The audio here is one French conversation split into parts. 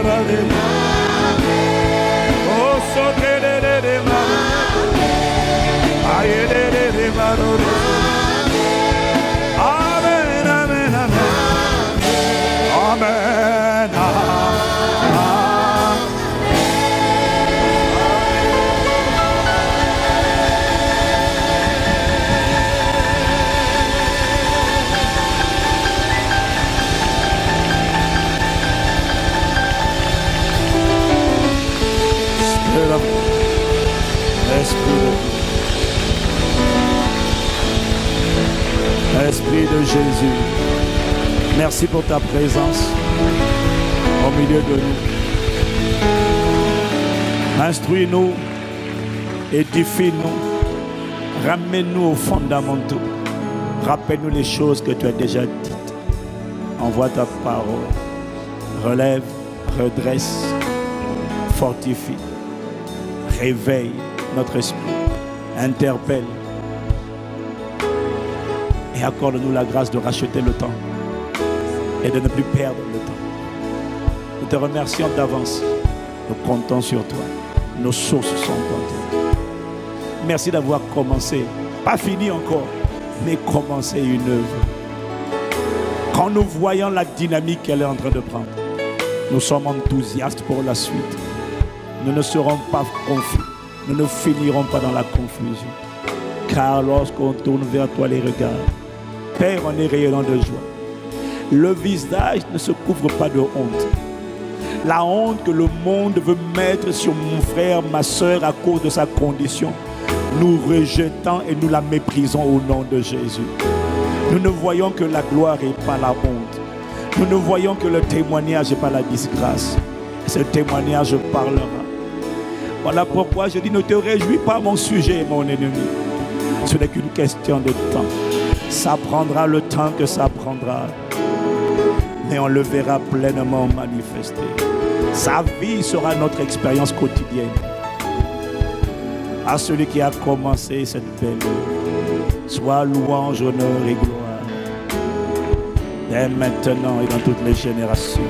Amen, amen, amen. Amen. Esprit de Jésus, merci pour ta présence au milieu de nous. Instruis-nous, édifie-nous, ramène-nous aux fondamentaux. Rappelle-nous les choses que tu as déjà dites. Envoie ta parole, relève, redresse, fortifie, réveille notre esprit, interpelle. Et accorde-nous la grâce de racheter le temps et de ne plus perdre le temps. Nous te remercions d'avance. Nous comptons sur toi. Nos sources sont en toi. Merci d'avoir commencé, pas fini encore, mais commencé une œuvre. Quand nous voyons la dynamique qu'elle est en train de prendre, nous sommes enthousiastes pour la suite. Nous ne serons pas confus. Nous ne finirons pas dans la confusion. Car lorsqu'on tourne vers toi les regards, Père, on est rayonnant de joie. Le visage ne se couvre pas de honte. La honte que le monde veut mettre sur mon frère, ma soeur à cause de sa condition, nous rejetons et nous la méprisons au nom de Jésus. Nous ne voyons que la gloire et pas la honte. Nous ne voyons que le témoignage et pas la disgrâce. Ce témoignage parlera. Voilà pourquoi je dis, ne te réjouis pas mon sujet, mon ennemi. Ce n'est qu'une question de temps. Ça prendra le temps que ça prendra. Mais on le verra pleinement manifesté. Sa vie sera notre expérience quotidienne. À celui qui a commencé cette belle œuvre, soit louange, honneur et gloire. Dès maintenant et dans toutes les générations.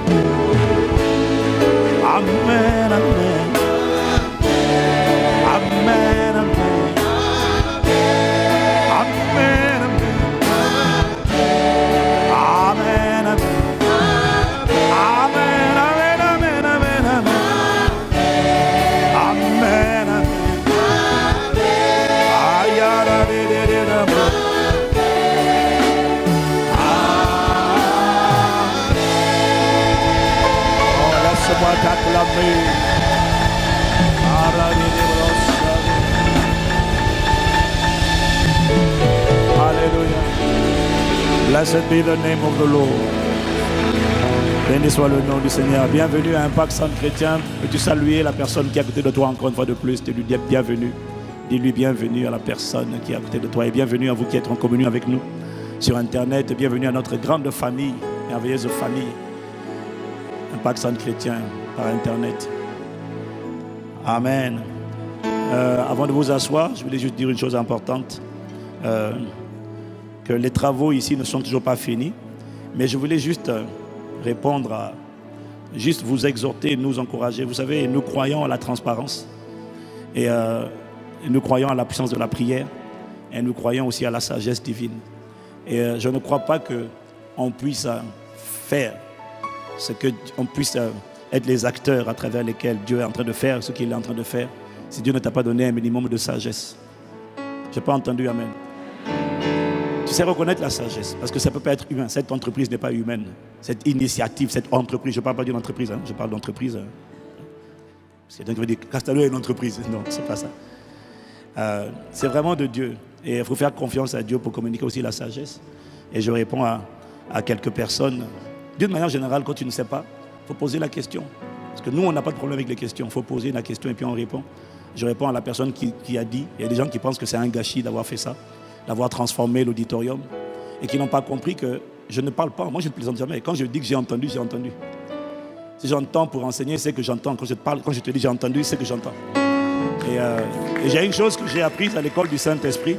Amen, amen. Amen, amen. Alléluia. Blessed be the name of the Lord. Béni soit le nom du Seigneur. Bienvenue à Impact Centre Chrétien. Peux-tu saluer la personne qui est à côté de toi encore une fois de plus? Tu lui dis bienvenue. Dis-lui bienvenue à la personne qui est à côté de toi. Et bienvenue à vous qui êtes en communion avec nous sur Internet. Et bienvenue à notre grande famille, merveilleuse famille. Impact Centre Chrétien par Internet. Amen. Avant de vous asseoir, je voulais juste dire une chose importante. Que les travaux ici ne sont toujours pas finis. Mais je voulais juste répondre à... Juste vous exhorter, nous encourager. Vous savez, nous croyons à la transparence. Et nous croyons à la puissance de la prière. Et nous croyons aussi à la sagesse divine. Et je ne crois pas qu'on puisse faire ce qu'on puisse être les acteurs à travers lesquels Dieu est en train de faire ce qu'il est en train de faire, si Dieu ne t'a pas donné un minimum de sagesse. Je n'ai pas entendu amen. Tu sais reconnaître la sagesse, parce que ça ne peut pas être humain. Cette entreprise n'est pas humaine. Cette initiative, cette entreprise, je ne parle pas d'une entreprise, je parle d'entreprise. Parce qu'il y a quelqu'un qui veut dire, Castalou est une entreprise. Non, ce n'est pas ça. C'est vraiment de Dieu. Et il faut faire confiance à Dieu pour communiquer aussi la sagesse. Et je réponds à quelques personnes. D'une manière générale, quand tu ne sais pas, il faut poser la question. Parce que nous, on n'a pas de problème avec les questions. Il faut poser la question et puis on répond. Je réponds à la personne qui a dit. Il y a des gens qui pensent que c'est un gâchis d'avoir fait ça, d'avoir transformé l'auditorium, et qui n'ont pas compris que je ne parle pas. Moi, je ne plaisante jamais. Quand je dis que j'ai entendu, j'ai entendu. Si j'entends pour enseigner, c'est que j'entends. Quand je te parle, quand je te dis j'ai entendu, c'est que j'entends. Et j'ai une chose que j'ai apprise à l'école du Saint-Esprit,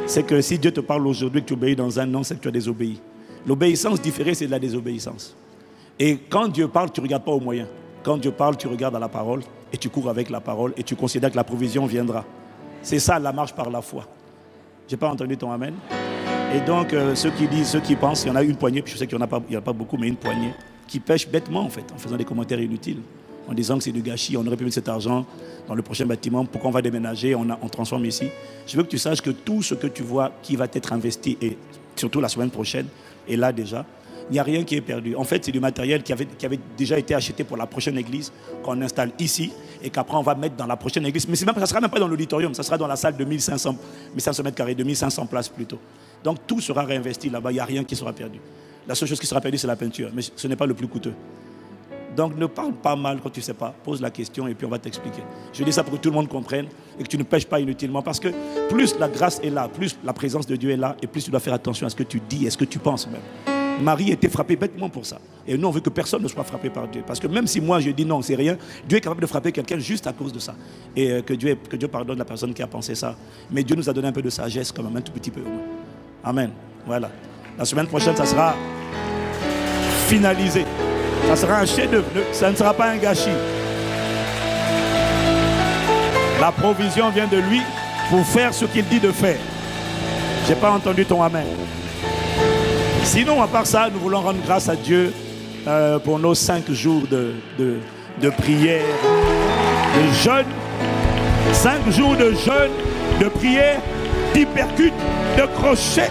c'est que si Dieu te parle aujourd'hui, que tu obéis dans un an, c'est que tu as désobéi. L'obéissance différée, c'est de la désobéissance. Et quand Dieu parle, tu ne regardes pas aux moyens. Quand Dieu parle, tu regardes à la parole et tu cours avec la parole et tu considères que la provision viendra. C'est ça la marche par la foi. Je n'ai pas entendu ton amen. Et donc, ceux qui disent, ceux qui pensent, il y en a une poignée, puis je sais qu'il n'y en a pas beaucoup, mais une poignée, qui pêchent bêtement en fait, en faisant des commentaires inutiles, en disant que c'est du gâchis, on aurait pu mettre cet argent dans le prochain bâtiment, pourquoi on va déménager, on transforme ici. Je veux que tu saches que tout ce que tu vois qui va être investi, et surtout la semaine prochaine, est là déjà. Il n'y a rien qui est perdu. En fait, c'est du matériel qui avait déjà été acheté pour la prochaine église, qu'on installe ici, et qu'après on va mettre dans la prochaine église. Mais ça ne sera même pas dans l'auditorium, ça sera dans la salle de 1500 mètres carrés, de 1500 places plutôt. Donc tout sera réinvesti là-bas, il n'y a rien qui sera perdu. La seule chose qui sera perdue, c'est la peinture, mais ce n'est pas le plus coûteux. Donc ne parle pas mal quand tu ne sais pas, pose la question et puis on va t'expliquer. Je dis ça pour que tout le monde comprenne et que tu ne pêches pas inutilement, parce que plus la grâce est là, plus la présence de Dieu est là, et plus tu dois faire attention à ce que tu dis et à ce que tu penses même. Marie était frappée bêtement pour ça. Et nous, on veut que personne ne soit frappé par Dieu. Parce que même si moi, je dis non, c'est rien, Dieu est capable de frapper quelqu'un juste à cause de ça. Et que Dieu pardonne la personne qui a pensé ça. Mais Dieu nous a donné un peu de sagesse quand même, un tout petit peu. Amen. Voilà. La semaine prochaine, ça sera finalisé. Ça sera un chef-d'œuvre. Ça ne sera pas un gâchis. La provision vient de lui pour faire ce qu'il dit de faire. Je n'ai pas entendu ton amen. Sinon, à part ça, nous voulons rendre grâce à Dieu pour nos 5 jours de prière, de jeûne. 5 jours de jeûne, de prière, d'hypercute, de crochet.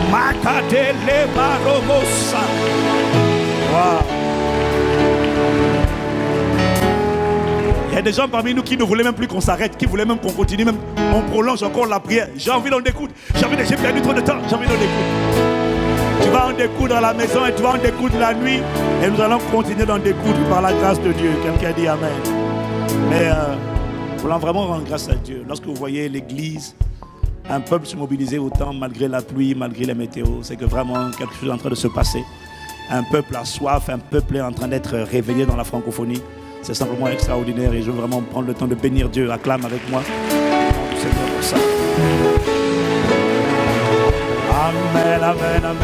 Makadele Barobosa. Wow. Il y a des gens parmi nous qui ne voulaient même plus qu'on s'arrête, qui voulaient même qu'on continue, même on prolonge encore la prière. J'ai envie d'en découdre. J'ai perdu trop de temps, j'ai envie d'en découdre. Tu vas en découdre à la maison et tu vas en découdre la nuit. Et nous allons continuer d'en découdre par la grâce de Dieu. Quelqu'un dit Amen. Mais nous voulons vraiment rendre grâce à Dieu. Lorsque vous voyez l'église, un peuple se mobiliser autant malgré la pluie, malgré les météos, c'est que vraiment quelque chose est en train de se passer. Un peuple a soif, un peuple est en train d'être réveillé dans la francophonie. C'est simplement extraordinaire et je veux vraiment prendre le temps de bénir Dieu. Acclame avec moi. C'est pour ça. Amen, amen, amen.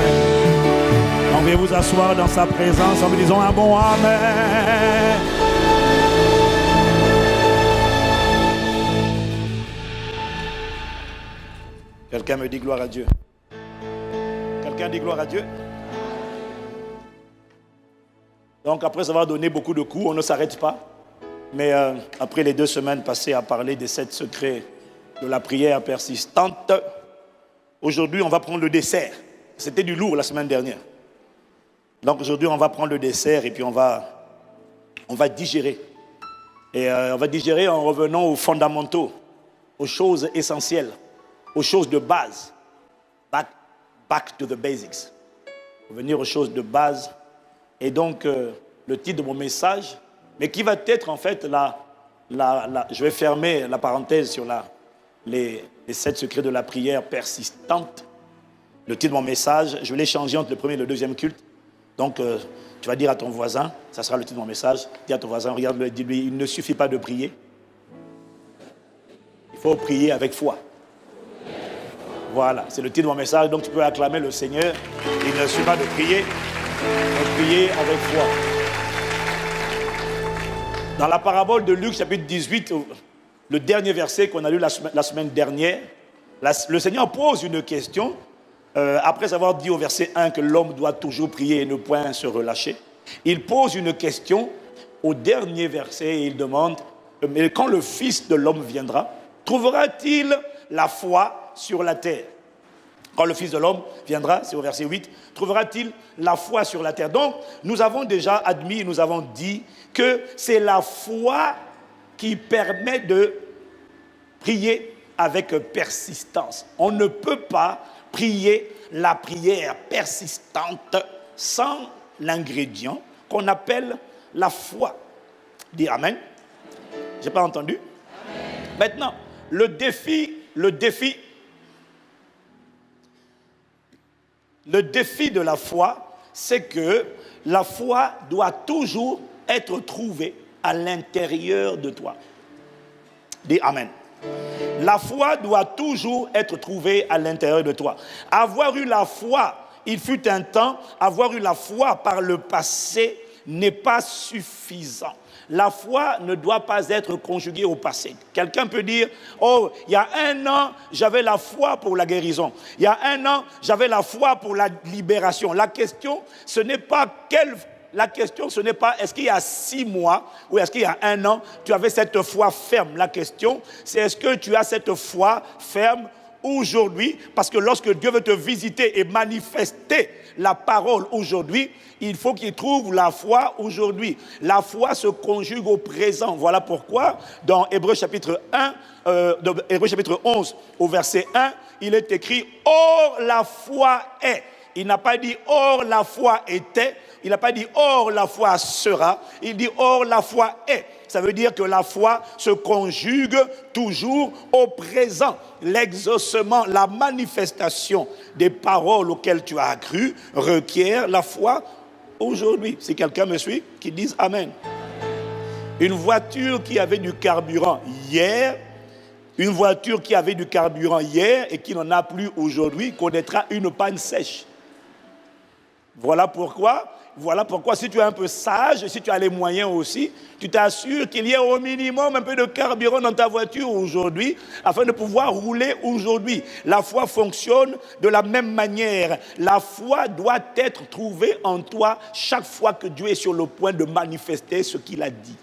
On va vous asseoir dans sa présence en me disant un bon amen. Quelqu'un me dit gloire à Dieu. Quelqu'un dit gloire à Dieu. Donc après avoir donné beaucoup de coups, on ne s'arrête pas. Mais après les 2 semaines passées à parler des 7 secrets de la prière persistante, aujourd'hui, on va prendre le dessert. C'était du lourd la semaine dernière. Donc aujourd'hui, on va prendre le dessert et puis on va digérer. Et on va digérer en revenant aux fondamentaux, aux choses essentielles, aux choses de base. Back to the basics. Revenir aux choses de base. Et donc, le titre de mon message, mais qui va être en fait je vais fermer la parenthèse sur les 7 secrets de la prière persistante. Le titre de mon message, je vais l'échanger entre le premier et le deuxième culte. Donc, tu vas dire à ton voisin, ça sera le titre de mon message, dis à ton voisin, regarde-le, dis-lui, il ne suffit pas de prier. Il faut prier avec foi. Voilà, c'est le titre de mon message, donc tu peux acclamer le Seigneur. Il ne suffit pas de prier, mais prier avec foi. Dans la parabole de Luc, chapitre 18, le dernier verset qu'on a lu la semaine dernière, le Seigneur pose une question, après avoir dit au verset 1 que l'homme doit toujours prier et ne point se relâcher. Il pose une question au dernier verset et il demande, mais quand le Fils de l'homme viendra, trouvera-t-il la foi sur la terre? Quand le Fils de l'homme viendra, c'est au verset 8, trouvera-t-il la foi sur la terre? Donc, nous avons déjà admis, nous avons dit que c'est la foi qui permet de prier avec persistance. On ne peut pas prier la prière persistante sans l'ingrédient qu'on appelle la foi. Dis Amen. Je n'ai pas entendu. Amen. Maintenant, le défi de la foi, c'est que la foi doit toujours être trouvée à l'intérieur de toi. Dis Amen. La foi doit toujours être trouvée à l'intérieur de toi. Avoir eu la foi, il fut un temps, avoir eu la foi par le passé n'est pas suffisant. La foi ne doit pas être conjuguée au passé. Quelqu'un peut dire, oh, il y a 1 an, j'avais la foi pour la guérison. Il y a 1 an, j'avais la foi pour la libération. La question, ce n'est pas est-ce qu'il y a 6 mois ou est-ce qu'il y a 1 an, tu avais cette foi ferme. La question, c'est est-ce que tu as cette foi ferme aujourd'hui? Parce que lorsque Dieu veut te visiter et manifester la parole aujourd'hui, il faut qu'il trouve la foi aujourd'hui. La foi se conjugue au présent. Voilà pourquoi, dans Hébreux chapitre 11, au verset 1, il est écrit « Or la foi est ». Il n'a pas dit « Or la foi était ». Il n'a pas dit « Or la foi sera ». Il dit « Or la foi est ». Ça veut dire que la foi se conjugue toujours au présent. L'exaucement, la manifestation des paroles auxquelles tu as cru requiert la foi aujourd'hui. Si quelqu'un me suit, qu'il dise Amen. Une voiture qui avait du carburant hier, et qui n'en a plus aujourd'hui connaîtra une panne sèche. Voilà pourquoi, si tu es un peu sage, si tu as les moyens aussi, tu t'assures qu'il y ait au minimum un peu de carburant dans ta voiture aujourd'hui, afin de pouvoir rouler aujourd'hui. La foi fonctionne de la même manière. La foi doit être trouvée en toi chaque fois que Dieu est sur le point de manifester ce qu'il a dit.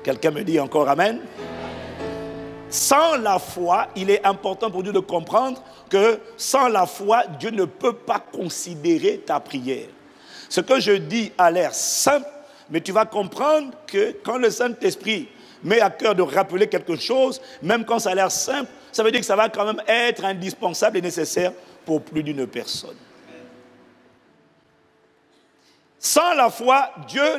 Quelqu'un me dit encore Amen? Sans la foi, il est important pour Dieu de comprendre que sans la foi, Dieu ne peut pas considérer ta prière. Ce que je dis a l'air simple, mais tu vas comprendre que quand le Saint-Esprit met à cœur de rappeler quelque chose, même quand ça a l'air simple, ça veut dire que ça va quand même être indispensable et nécessaire pour plus d'une personne. Sans la foi, Dieu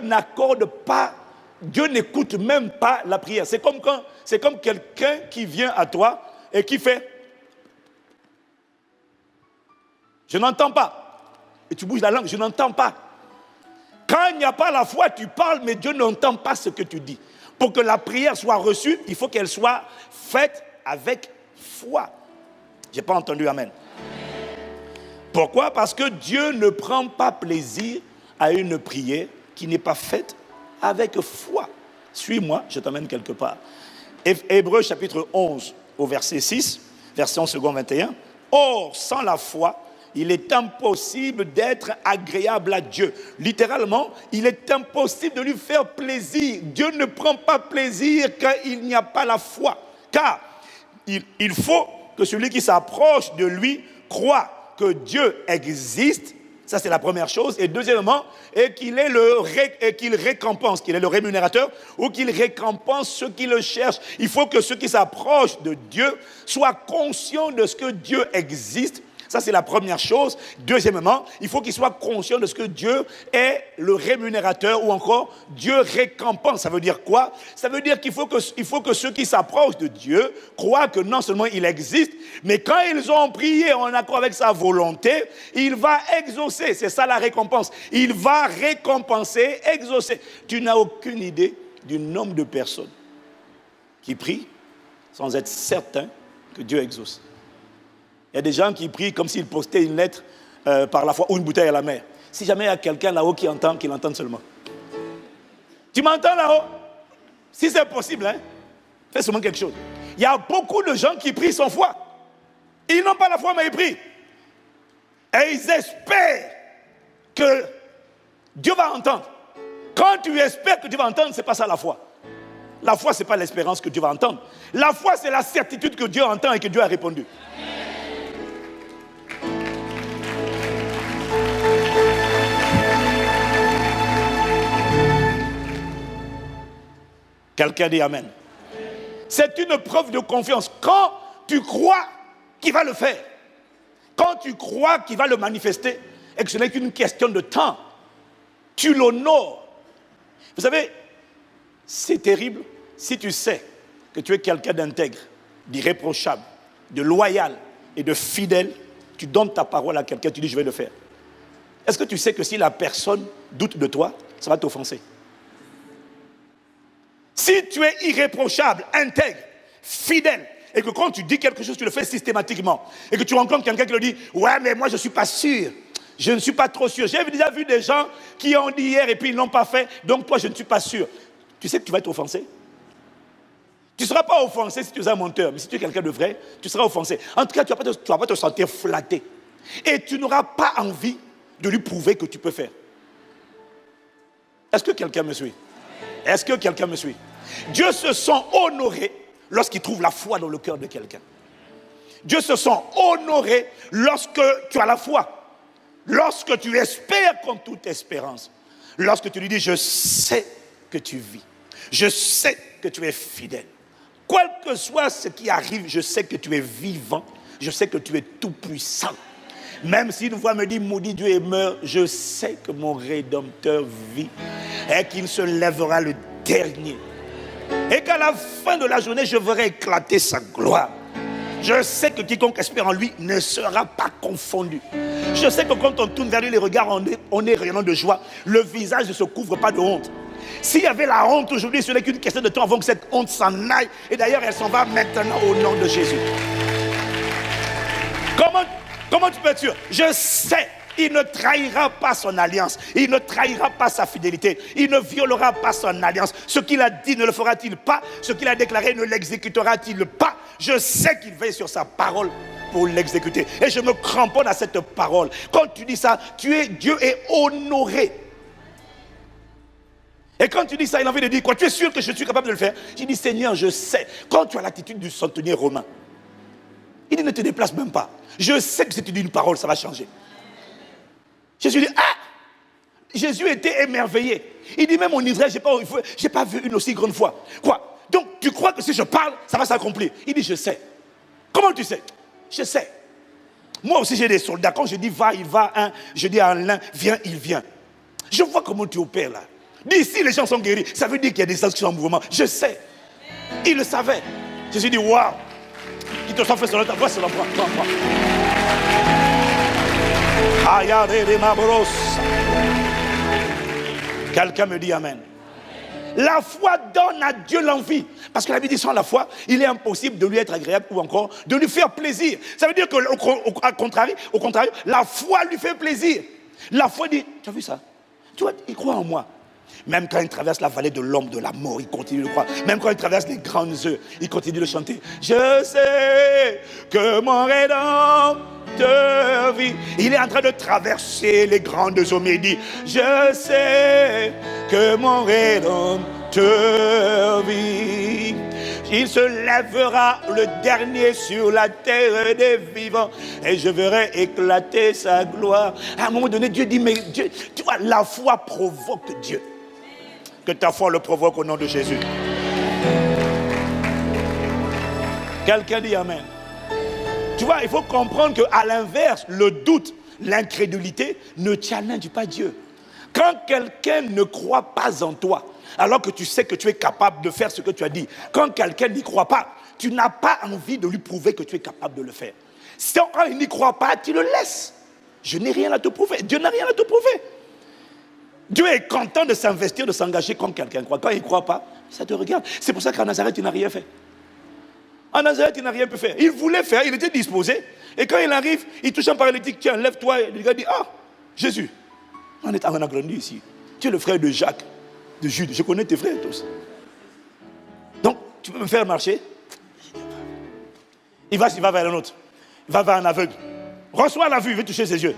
n'écoute même pas la prière. C'est comme quelqu'un qui vient à toi et qui fait « Je n'entends pas ». Et tu bouges la langue, « Je n'entends pas ». Quand il n'y a pas la foi, tu parles, mais Dieu n'entend pas ce que tu dis. Pour que la prière soit reçue, il faut qu'elle soit faite avec foi. Je n'ai pas entendu Amen. Pourquoi? Parce que Dieu ne prend pas plaisir à une prière qui n'est pas faite avec foi. Suis-moi, je t'emmène quelque part. Hébreux chapitre 11 au verset 6, version 21. Or, sans la foi, il est impossible d'être agréable à Dieu. Littéralement, il est impossible de lui faire plaisir. Dieu ne prend pas plaisir quand il n'y a pas la foi. Car il faut que celui qui s'approche de lui croit que Dieu existe. Ça, c'est la première chose. Et deuxièmement, qu'il récompense, qu'il est le rémunérateur, ou qu'il récompense ceux qui le cherchent. Il faut que ceux qui s'approchent de Dieu soient conscients de ce que Dieu existe. Ça, c'est la première chose. Deuxièmement, il faut qu'ils soient conscients de ce que Dieu est le rémunérateur ou encore Dieu récompense. Ça veut dire quoi? Ça veut dire qu'il faut que ceux qui s'approchent de Dieu croient que non seulement il existe, mais quand ils ont prié en accord avec sa volonté, il va exaucer. C'est ça la récompense. Il va récompenser, exaucer. Tu n'as aucune idée du nombre de personnes qui prient sans être certains que Dieu exauce. Il y a des gens qui prient comme s'ils postaient une lettre par la foi ou une bouteille à la mer. Si jamais il y a quelqu'un là-haut qui entend, qu'il entende seulement. Tu m'entends là-haut? Si c'est possible, hein, fais seulement quelque chose. Il y a beaucoup de gens qui prient sans foi. Ils n'ont pas la foi, mais ils prient. Et ils espèrent que Dieu va entendre. Quand tu espères que Dieu va entendre, ce n'est pas ça la foi. La foi, ce n'est pas l'espérance que Dieu va entendre. La foi, c'est la certitude que Dieu entend et que Dieu a répondu. Quelqu'un dit Amen. C'est une preuve de confiance. Quand tu crois qu'il va le faire, quand tu crois qu'il va le manifester, et que ce n'est qu'une question de temps, tu l'honores. Vous savez, c'est terrible si tu sais que tu es quelqu'un d'intègre, d'irréprochable, de loyal et de fidèle, tu donnes ta parole à quelqu'un, tu dis je vais le faire. Est-ce que tu sais que si la personne doute de toi, ça va t'offenser? Si tu es irréprochable, intègre, fidèle, et que quand tu dis quelque chose, tu le fais systématiquement, et que tu rencontres quelqu'un qui le dit « Ouais, mais moi je ne suis pas sûr », Je ne suis pas trop sûr. J'ai déjà vu des gens qui ont dit hier et puis ils ne l'ont pas fait. Donc toi, je ne suis pas sûr. Tu sais que tu vas être offensé. Tu ne seras pas offensé si tu es un menteur. Mais si tu es quelqu'un de vrai, tu seras offensé. En tout cas, tu ne vas pas te sentir flatté. Et tu n'auras pas envie de lui prouver que tu peux faire. Est-ce que quelqu'un me suit? Est-ce que quelqu'un me suit? Dieu se sent honoré lorsqu'il trouve la foi dans le cœur de quelqu'un. Dieu se sent honoré lorsque tu as la foi. Lorsque tu espères contre toute espérance. Lorsque tu lui dis, je sais que tu vis. Je sais que tu es fidèle. Quel que soit ce qui arrive, je sais que tu es vivant. Je sais que tu es tout puissant. Même si une voix me dit, maudit Dieu et meurt, je sais que mon Rédempteur vit et qu'il se lèvera le dernier. Et qu'à la fin de la journée, je verrai éclater sa gloire. Je sais que quiconque espère en lui ne sera pas confondu. Je sais que quand on tourne vers lui les regards, on est rayonnant de joie. Le visage ne se couvre pas de honte. S'il y avait la honte aujourd'hui, ce n'est qu'une question de temps avant que cette honte s'en aille. Et d'ailleurs, elle s'en va maintenant au nom de Jésus. Comment tu peux être sûr? Je sais, il ne trahira pas son alliance. Il ne trahira pas sa fidélité. Il ne violera pas son alliance. Ce qu'il a dit ne le fera-t-il pas? Ce qu'il a déclaré ne l'exécutera-t-il pas? Je sais qu'il veille sur sa parole pour l'exécuter. Et je me cramponne à cette parole. Quand tu dis ça, Dieu est honoré. Et quand tu dis ça, il a envie de dire quoi? Tu es sûr que je suis capable de le faire? J'ai dit, Seigneur, je sais. Quand tu as l'attitude du centenier romain, il dit, ne te déplace même pas. Je sais que si tu dis une parole, ça va changer. Jésus dit, Jésus était émerveillé. Il dit, même en Israël, j'ai pas vu une aussi grande foi. Quoi? Donc, tu crois que si je parle, ça va s'accomplir? Il dit, je sais. Comment tu sais? Je sais. Moi aussi, j'ai des soldats. Quand je dis va, il va. Je dis à l'un, viens, il vient. Je vois comment tu opères là. D'ici, les gens sont guéris. Ça veut dire qu'il y a des gens qui sont en mouvement. Je sais. Il le savait. Jésus dit, waouh. Qui te soit fait sur ta voix, c'est l'emploi. Quelqu'un me dit amen. La foi donne à Dieu l'envie. Parce que la Bible dit, sans la foi, il est impossible de lui être agréable ou encore de lui faire plaisir. Ça veut dire qu'au contraire, la foi lui fait plaisir. La foi dit, tu as vu ça? Tu vois, il croit en moi. Même quand il traverse la vallée de l'ombre de la mort, il continue de croire. Même quand il traverse les grandes eaux, il continue de chanter. Je sais que mon Rédempteur vit. Il est en train de traverser les grandes eaux, mais il dit, je sais que mon Rédempteur vit. Il se lèvera le dernier sur la terre des vivants et je verrai éclater sa gloire. À un moment donné, Dieu dit, mais Dieu, tu vois, la foi provoque Dieu. Que ta foi le provoque au nom de Jésus. Quelqu'un dit amen. Tu vois, il faut comprendre qu'à l'inverse, le doute, l'incrédulité ne challenge pas Dieu. Quand quelqu'un ne croit pas en toi, alors que tu sais que tu es capable de faire ce que tu as dit, quand quelqu'un n'y croit pas, tu n'as pas envie de lui prouver que tu es capable de le faire. Si quand il n'y croit pas, tu le laisses. Je n'ai rien à te prouver. Dieu n'a rien à te prouver. Dieu est content de s'investir, de s'engager quand quelqu'un croit. Quand il ne croit pas, ça te regarde. C'est pour ça qu'à Nazareth, il n'a rien fait. En Nazareth, il n'a rien pu faire. Il voulait faire, il était disposé. Et quand il arrive, il touche un paralytique. Tiens, lève-toi. Et le gars dit, Jésus, on a grandi ici. Tu es le frère de Jacques, de Jude. Je connais tes frères tous. Donc, tu peux me faire marcher? Il va vers un autre. Il va vers un aveugle. Reçois la vue, il veut toucher ses yeux.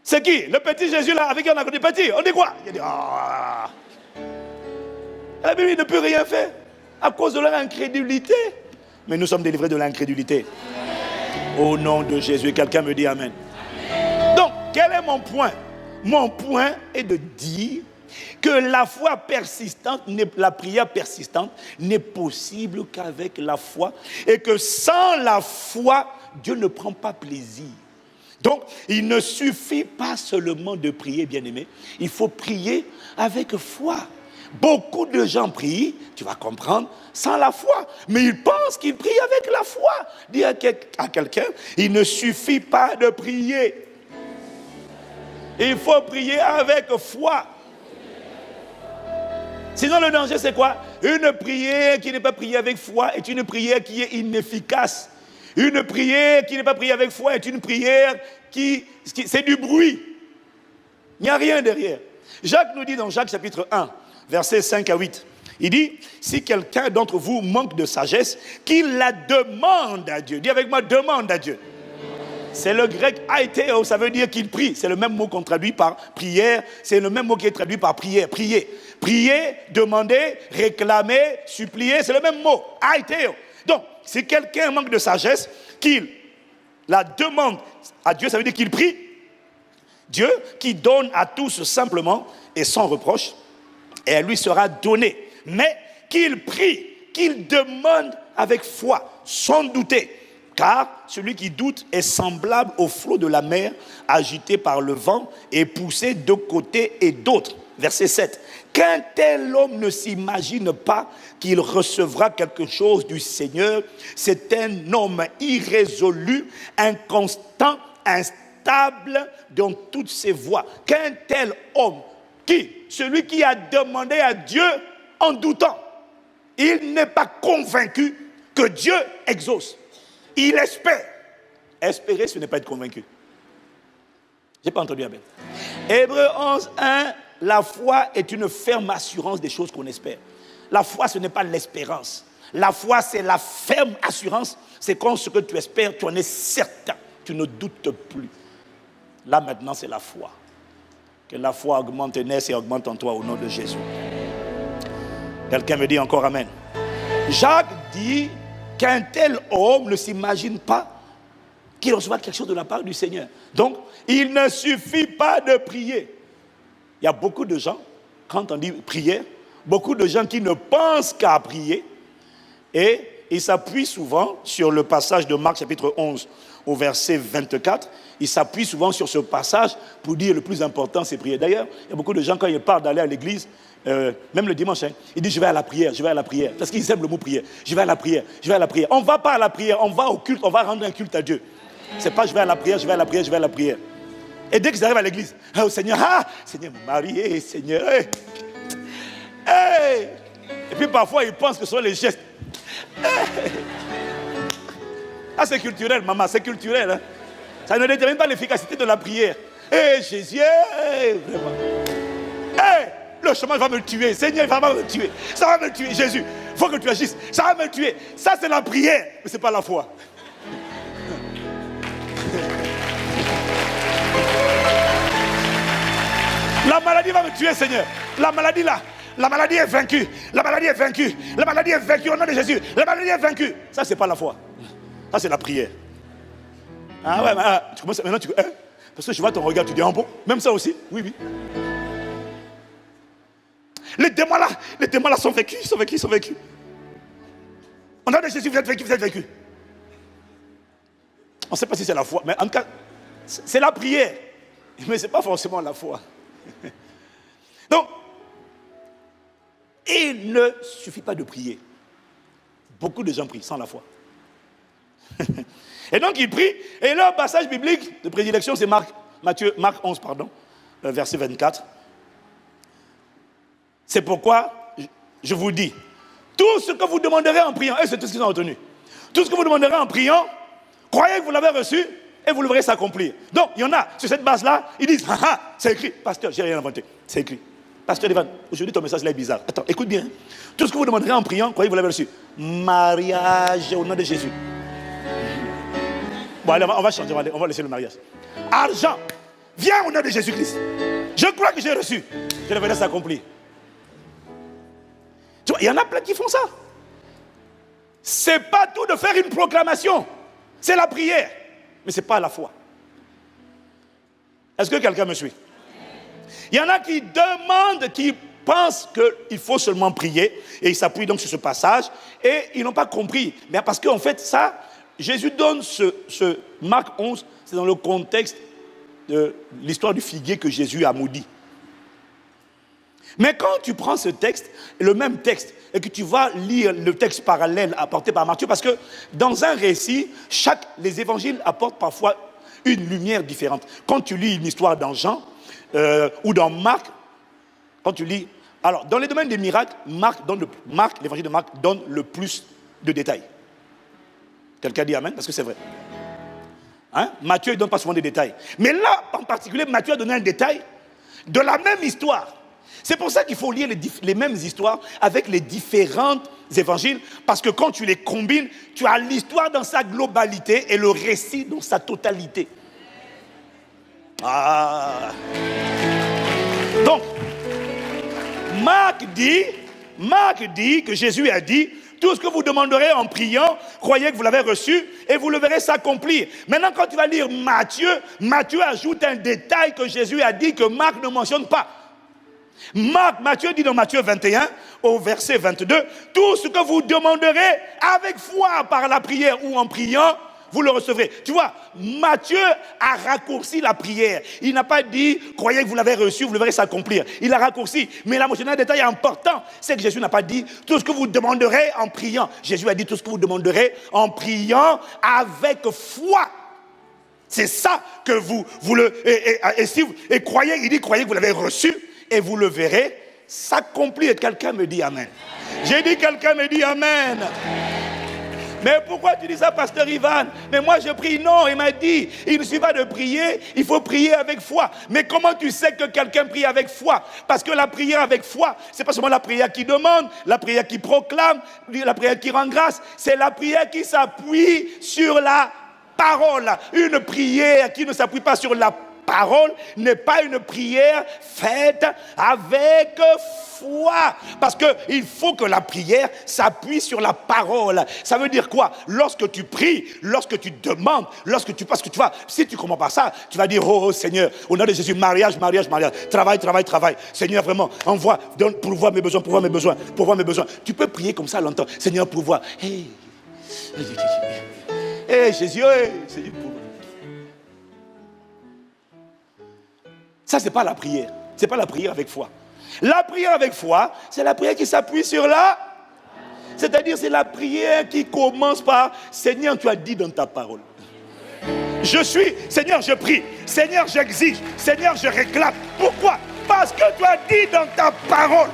C'est qui? Le petit Jésus là, avec qui on a connu petit. On dit quoi? Il dit, La Bible ne peut rien faire à cause de leur incrédulité. Mais nous sommes délivrés de l'incrédulité. Au nom de Jésus, quelqu'un me dit amen. Donc, quel est mon point? Mon point est de dire que la foi persistante, la prière persistante n'est possible qu'avec la foi. Et que sans la foi, Dieu ne prend pas plaisir. Donc, il ne suffit pas seulement de prier, bien-aimé. Il faut prier avec foi. Beaucoup de gens prient, tu vas comprendre, sans la foi. Mais ils pensent qu'ils prient avec la foi. Dis à quelqu'un, il ne suffit pas de prier. Il faut prier avec foi. Sinon, le danger, c'est quoi? Une prière qui n'est pas priée avec foi est une prière qui est inefficace. Une prière qui n'est pas priée avec foi est une prière c'est du bruit. Il n'y a rien derrière. Jacques nous dit dans Jacques chapitre 1, versets 5 à 8, il dit, si quelqu'un d'entre vous manque de sagesse, qu'il la demande à Dieu. Dis avec moi, demande à Dieu. C'est le grec aiteo, ça veut dire qu'il prie. C'est le même mot qu'on traduit par prière. C'est le même mot qui est traduit par prière. Prier. Prier, demander, réclamer, supplier, c'est le même mot. Aiteo. Donc, si quelqu'un manque de sagesse, qu'il la demande à Dieu, ça veut dire qu'il prie. Dieu qui donne à tous simplement et sans reproche, et elle lui sera donnée. Mais qu'il prie, qu'il demande avec foi, sans douter. Car celui qui doute est semblable au flot de la mer, agité par le vent et poussé de côté et d'autre. Verset 7. Qu'un tel homme ne s'imagine pas qu'il recevra quelque chose du Seigneur. C'est un homme irrésolu, inconstant, instable dans toutes ses voies. Qu'un tel homme, celui qui a demandé à Dieu en doutant, il n'est pas convaincu que Dieu exauce. Il espère. Espérer, ce n'est pas être convaincu. Je n'ai pas entendu, Abel. Hébreux 11, 1, la foi est une ferme assurance des choses qu'on espère. La foi, ce n'est pas l'espérance. La foi, c'est la ferme assurance. C'est quand ce que tu espères, tu en es certain. Tu ne doutes plus. Là, maintenant, c'est la foi. Que la foi augmente et naisse et augmente en toi au nom de Jésus. Quelqu'un me dit encore Amen. Jacques dit qu'un tel homme ne s'imagine pas qu'il recevra quelque chose de la part du Seigneur. Donc, il ne suffit pas de prier. Il y a beaucoup de gens, quand on dit prière, beaucoup de gens qui ne pensent qu'à prier et ils s'appuient souvent sur le passage de Marc chapitre 11 au verset 24. Ils s'appuient souvent sur ce passage pour dire le plus important c'est prier. D'ailleurs, il y a beaucoup de gens quand ils parlent d'aller à l'église, même le dimanche, ils disent je vais à la prière, parce qu'ils aiment le mot prière. Je vais à la prière. On ne va pas à la prière, on va au culte, on va rendre un culte à Dieu. C'est pas je vais à la prière. Et dès qu'ils arrivent à l'église, oh Seigneur, Seigneur, me marier, Seigneur. Hey. Hey. Et puis parfois ils pensent que ce sont les gestes. Hey. C'est culturel, maman, c'est culturel. Hein. Ça ne détermine pas l'efficacité de la prière. Jésus, vraiment. Le chemin va me tuer. Seigneur, il va me tuer. Ça va me tuer. Jésus, il faut que tu agisses. Ça va me tuer. Ça, c'est la prière. Mais ce n'est pas la foi. La maladie va me tuer, Seigneur. La maladie là. La maladie est vaincue. La maladie est vaincue. La maladie est vaincue au nom de Jésus. La maladie est vaincue. Ça, c'est pas la foi. Ça, c'est la prière. Ah ouais, mais tu commences maintenant, parce que je vois ton regard, tu dis, bon, même ça aussi. Oui, oui. Les démons là sont vécus, ils sont vécus. Au nom de Jésus, vous êtes vécus. On ne sait pas si c'est la foi, mais en tout cas, c'est la prière. Mais ce n'est pas forcément la foi. Donc, il ne suffit pas de prier. Beaucoup de gens prient sans la foi. Et donc ils prient, et leur passage biblique de prédilection, c'est Marc 11, verset 24. C'est pourquoi je vous dis, tout ce que vous demanderez en priant, et c'est tout ce qu'ils ont retenu. Tout ce que vous demanderez en priant, croyez que vous l'avez reçu, et vous le verrez s'accomplir. Donc, il y en a, sur cette base-là, ils disent, c'est écrit. Pasteur, j'ai rien inventé. C'est écrit. Pasteur Evan, aujourd'hui ton message là est bizarre. Attends, écoute bien. Tout ce que vous demanderez en priant, croyez que vous l'avez reçu. Mariage au nom de Jésus. Bon, allez, on va changer, on va laisser le mariage. Argent, viens au nom de Jésus-Christ. Je crois que j'ai reçu. Je le verrai s'accomplir. Tu vois, il y en a plein qui font ça. C'est pas tout de faire une proclamation. C'est la prière. Mais ce n'est pas la foi. Est-ce que quelqu'un me suit? Il y en a qui demandent, qui pensent qu'il faut seulement prier. Et ils s'appuient donc sur ce passage. Et ils n'ont pas compris. Mais parce qu'en fait, ça, Jésus donne ce Marc 11, c'est dans le contexte de l'histoire du figuier que Jésus a maudit. Mais quand tu prends ce texte, le même texte, et que tu vas lire le texte parallèle apporté par Matthieu, parce que dans un récit, les évangiles apportent parfois une lumière différente. Quand tu lis une histoire dans Jean, ou dans Marc, quand tu lis... Alors, dans les domaines des miracles, l'évangile de Marc donne le plus de détails. Quelqu'un dit amen, parce que c'est vrai. Hein? Matthieu ne donne pas souvent des détails. Mais là, en particulier, Matthieu a donné un détail de la même histoire. C'est pour ça qu'il faut lire les mêmes histoires avec les différents évangiles, parce que quand tu les combines, tu as l'histoire dans sa globalité et le récit dans sa totalité. Ah. Donc, Marc dit que Jésus a dit: tout ce que vous demanderez en priant, croyez que vous l'avez reçu et vous le verrez s'accomplir. Maintenant, quand tu vas lire Matthieu ajoute un détail que Jésus a dit que Marc ne mentionne pas. Matthieu dit dans Matthieu 21, au verset 22, tout ce que vous demanderez avec foi par la prière ou en priant, vous le recevrez. Tu vois, Matthieu a raccourci la prière. Il n'a pas dit, croyez que vous l'avez reçu, vous le verrez s'accomplir. Il a raccourci. Mais là, un détail important, c'est que Jésus n'a pas dit tout ce que vous demanderez en priant. Jésus a dit tout ce que vous demanderez en priant avec foi. C'est ça que vous le... Et croyez, il dit, croyez que vous l'avez reçu et vous le verrez s'accomplir. Et quelqu'un me dit amen. J'ai dit, quelqu'un me dit amen. Mais pourquoi tu dis ça, pasteur Ivan? Mais moi je prie. Non, il m'a dit, il ne suffit pas de prier, il faut prier avec foi. Mais comment tu sais que quelqu'un prie avec foi? Parce que la prière avec foi, c'est pas seulement la prière qui demande, la prière qui proclame, la prière qui rend grâce, c'est la prière qui s'appuie sur la parole. Une prière qui ne s'appuie pas sur la parole n'est pas une prière faite avec foi. Parce qu'il faut que la prière s'appuie sur la parole. Ça veut dire quoi? Lorsque tu pries, lorsque tu demandes, parce que tu vois, si tu ne comprends pas ça, tu vas dire, oh Seigneur, au nom de Jésus, mariage, travail. Seigneur, vraiment, envoie, donne, pourvois mes besoins. Tu peux prier comme ça longtemps. Seigneur, pourvois. Hey, Jésus, Seigneur, pourvois. Ça, ce n'est pas la prière. Ce n'est pas la prière avec foi. La prière avec foi, c'est la prière qui s'appuie sur la... C'est-à-dire, c'est la prière qui commence par « Seigneur, tu as dit dans ta parole. Seigneur, je prie. Seigneur, j'exige. Seigneur, je réclame. » Pourquoi? Parce que tu as dit dans ta parole.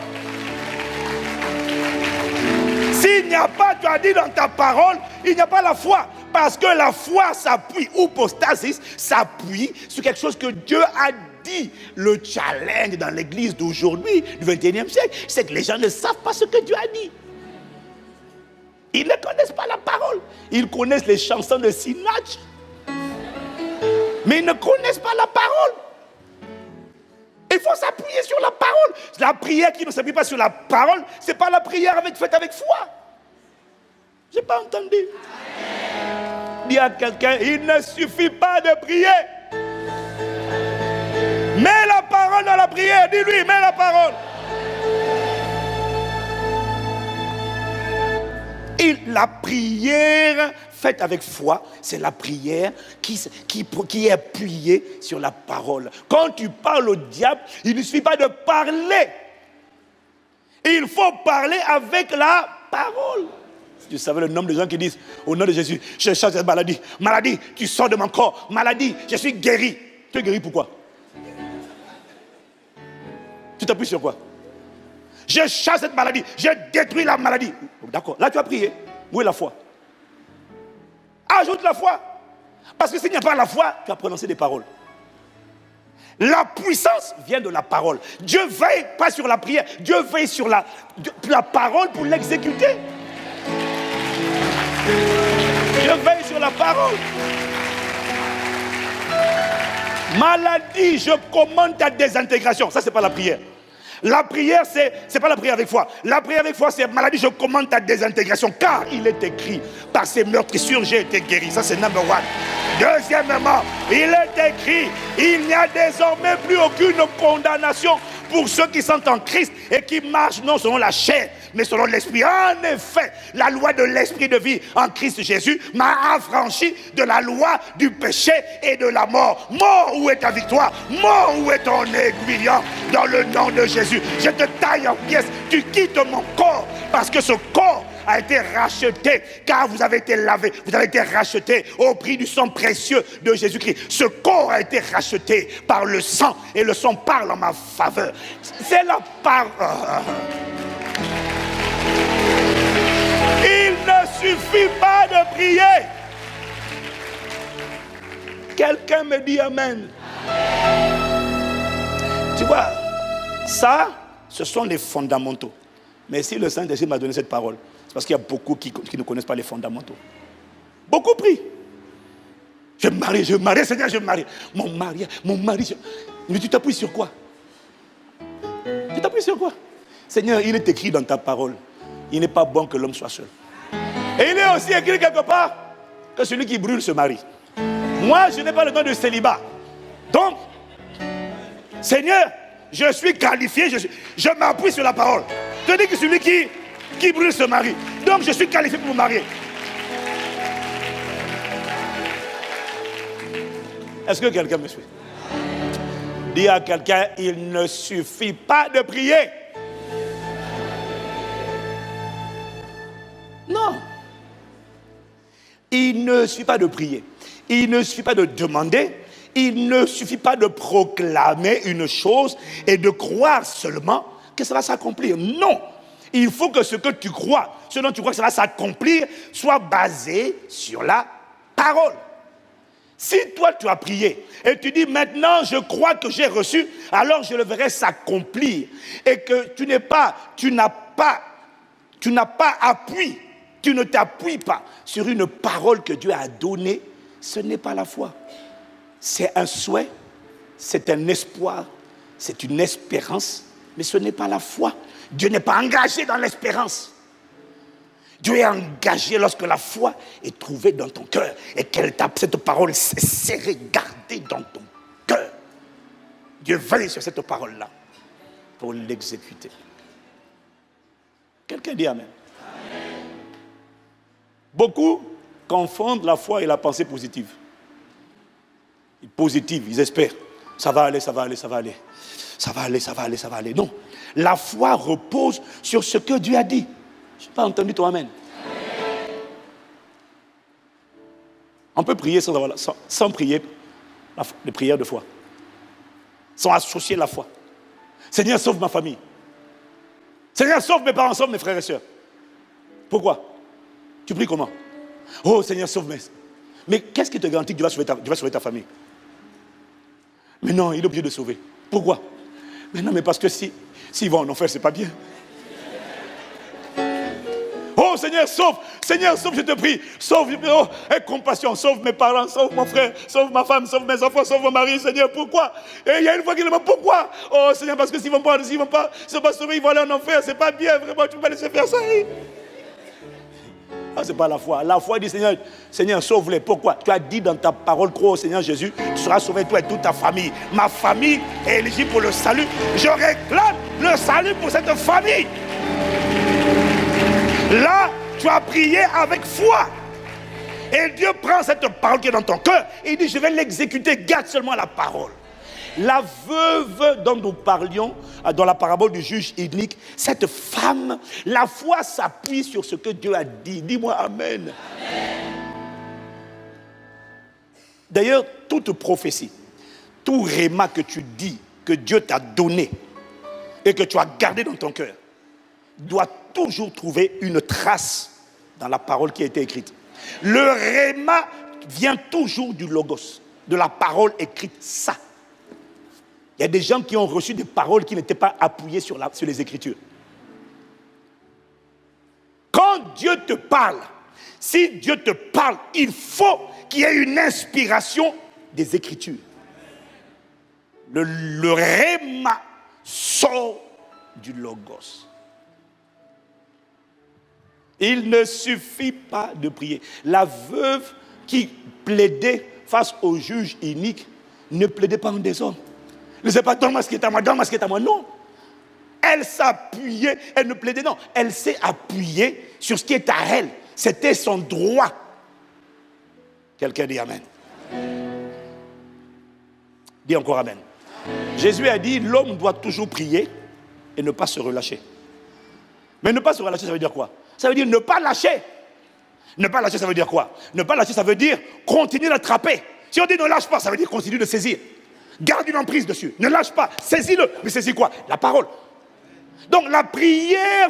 S'il n'y a pas, tu as dit dans ta parole, il n'y a pas la foi. Parce que la foi s'appuie, hypostasis, s'appuie sur quelque chose que Dieu a dit. Le challenge dans l'église d'aujourd'hui, du 21e siècle, c'est que les gens ne savent pas ce que Dieu a dit. Ils ne connaissent pas la parole. Ils connaissent les chansons de Sinach. Mais ils ne connaissent pas la parole. Il faut s'appuyer sur la parole. La prière qui ne s'appuie pas sur la parole, ce n'est pas la prière faite avec foi. Je n'ai pas entendu. Dis à quelqu'un, il ne suffit pas de prier. Mets la parole dans la prière. Dis-lui, mets la parole. Et la prière faite avec foi, c'est la prière qui est appuyée sur la parole. Quand tu parles au diable, il ne suffit pas de parler. Il faut parler avec la parole. Si tu savais le nombre de gens qui disent, au nom de Jésus, je chasse cette maladie. Maladie, tu sors de mon corps. Maladie, je suis guéri. Tu es guéri pourquoi? Tu t'appuies sur quoi? Je chasse cette maladie. Je détruis la maladie. D'accord. Là, tu as prié. Où est la foi? Ajoute la foi. Parce que s'il n'y a pas la foi, tu as prononcé des paroles. La puissance vient de la parole. Dieu veille pas sur la prière. Dieu veille sur la parole pour l'exécuter. Dieu veille sur la parole. Maladie, je commande ta désintégration. Ça, c'est pas la prière. La prière, c'est pas la prière avec foi. La prière avec foi, c'est maladie, je commande ta désintégration. Car il est écrit, par ces meurtrissures, j'ai été guéri. Ça, c'est number one. Deuxièmement, il est écrit, il n'y a désormais plus aucune condamnation pour ceux qui sont en Christ et qui marchent non selon la chair, mais selon l'esprit. En effet, la loi de l'esprit de vie en Christ Jésus m'a affranchi de la loi du péché et de la mort. Mort, où est ta victoire? Mort, où est ton aiguillon? Dans le nom de Jésus, je te taille en pièces. Tu quittes mon corps parce que ce corps a été racheté, car vous avez été lavé, vous avez été racheté au prix du sang précieux de Jésus-Christ. Ce corps a été racheté par le sang, et le sang parle en ma faveur. C'est la parole. Il ne suffit pas de prier. Quelqu'un me dit Amen. Tu vois, ça, ce sont les fondamentaux. Mais si le Saint-Esprit m'a donné cette parole, c'est parce qu'il y a beaucoup qui ne connaissent pas les fondamentaux. Beaucoup prient. Je me marie, Seigneur, je me marie. Mon mari. Mais tu t'appuies sur quoi? Tu t'appuies sur quoi? Seigneur, il est écrit dans ta parole. Il n'est pas bon que l'homme soit seul. Et il est aussi écrit quelque part que celui qui brûle se marie. Moi, je n'ai pas le don de célibat. Donc, Seigneur, je suis qualifié, je m'appuie sur la parole. Je dis que celui qui brûle se marie. Donc, je suis qualifié pour me marier. Est-ce que quelqu'un me suit? Dis à quelqu'un, il ne suffit pas de prier. Non. Il ne suffit pas de prier. Il ne suffit pas de demander. Il ne suffit pas de proclamer une chose et de croire seulement que ça va s'accomplir. Non. Il faut que ce que tu crois, ce dont tu crois que ça va s'accomplir, soit basé sur la parole. Si toi tu as prié et tu dis maintenant je crois que j'ai reçu, alors je le verrai s'accomplir. Et que tu n'as pas appui, tu ne t'appuies pas sur une parole que Dieu a donnée, ce n'est pas la foi. C'est un souhait, c'est un espoir, c'est une espérance, mais ce n'est pas la foi. Dieu n'est pas engagé dans l'espérance. Dieu est engagé lorsque la foi est trouvée dans ton cœur et qu'elle tape cette parole serrée, gardée dans ton cœur. Dieu veille sur cette parole-là pour l'exécuter. Quelqu'un dit Amen. Amen. Beaucoup confondent la foi et la pensée positive. Positive, ils espèrent. Ça va aller, ça va aller, ça va aller. Ça va aller, ça va aller, ça va aller. Non. La foi repose sur ce que Dieu a dit. Je n'ai pas entendu ton Amen. On peut prier sans prier les prières de foi. Sans associer la foi. Seigneur, sauve ma famille. Seigneur, sauve mes parents, sauve mes frères et sœurs. Pourquoi? Tu pries comment? Oh Seigneur, sauve mes... Mais qu'est-ce qui te garantit que tu vas sauver ta famille? Mais non, il est obligé de sauver. Pourquoi? Mais non, mais parce que s'ils vont en enfer, c'est pas bien. Oh Seigneur, sauve, je te prie. Sauve, oh, aie compassion, sauve mes parents, sauve mon frère, sauve ma femme, sauve mes enfants, sauve mon mari, Seigneur, pourquoi? Et il y a une fois qu'il demande pourquoi? Oh Seigneur, parce que s'ils ne vont pas se sauver, ils vont aller en enfer, c'est pas bien, vraiment, tu ne peux pas laisser faire ça. Ah, c'est pas la foi. La foi dit Seigneur, sauve-les. Pourquoi? Tu as dit dans ta parole, crois au Seigneur Jésus, tu seras sauvé toi et toute ta famille. Ma famille est éligible pour le salut. Je réclame le salut pour cette famille. Là, tu as prié avec foi. Et Dieu prend cette parole qui est dans ton cœur et il dit, je vais l'exécuter, garde seulement la parole. La veuve dont nous parlions dans la parabole du juge inique, cette femme, la foi s'appuie sur ce que Dieu a dit. Dis-moi Amen. Amen. D'ailleurs, toute prophétie, tout réma que tu dis, que Dieu t'a donné et que tu as gardé dans ton cœur, doit toujours trouver une trace dans la parole qui a été écrite. Le réma vient toujours du logos, de la parole écrite, ça. Il y a des gens qui ont reçu des paroles qui n'étaient pas appuyées sur les Écritures. Quand Dieu te parle, si Dieu te parle, il faut qu'il y ait une inspiration des Écritures. Le réma sort du logos. Il ne suffit pas de prier. La veuve qui plaidait face au juge inique ne plaidait pas en désordre. Ne disait pas, donne-moi ce qui est à moi, donne-moi ce qui est à moi. Non. Elle s'appuyait, elle ne plaidait, non. Elle s'est appuyée sur ce qui est à elle. C'était son droit. Quelqu'un dit Amen. Dis encore Amen. Jésus a dit, l'homme doit toujours prier et ne pas se relâcher. Mais ne pas se relâcher, ça veut dire quoi? Ça veut dire ne pas lâcher. Ne pas lâcher, ça veut dire quoi? Ne pas lâcher, ça veut dire continuer d'attraper. Si on dit ne lâche pas, ça veut dire continue de saisir. Garde une emprise dessus. Ne lâche pas. Saisis-le. Mais saisis quoi? La parole. Donc la prière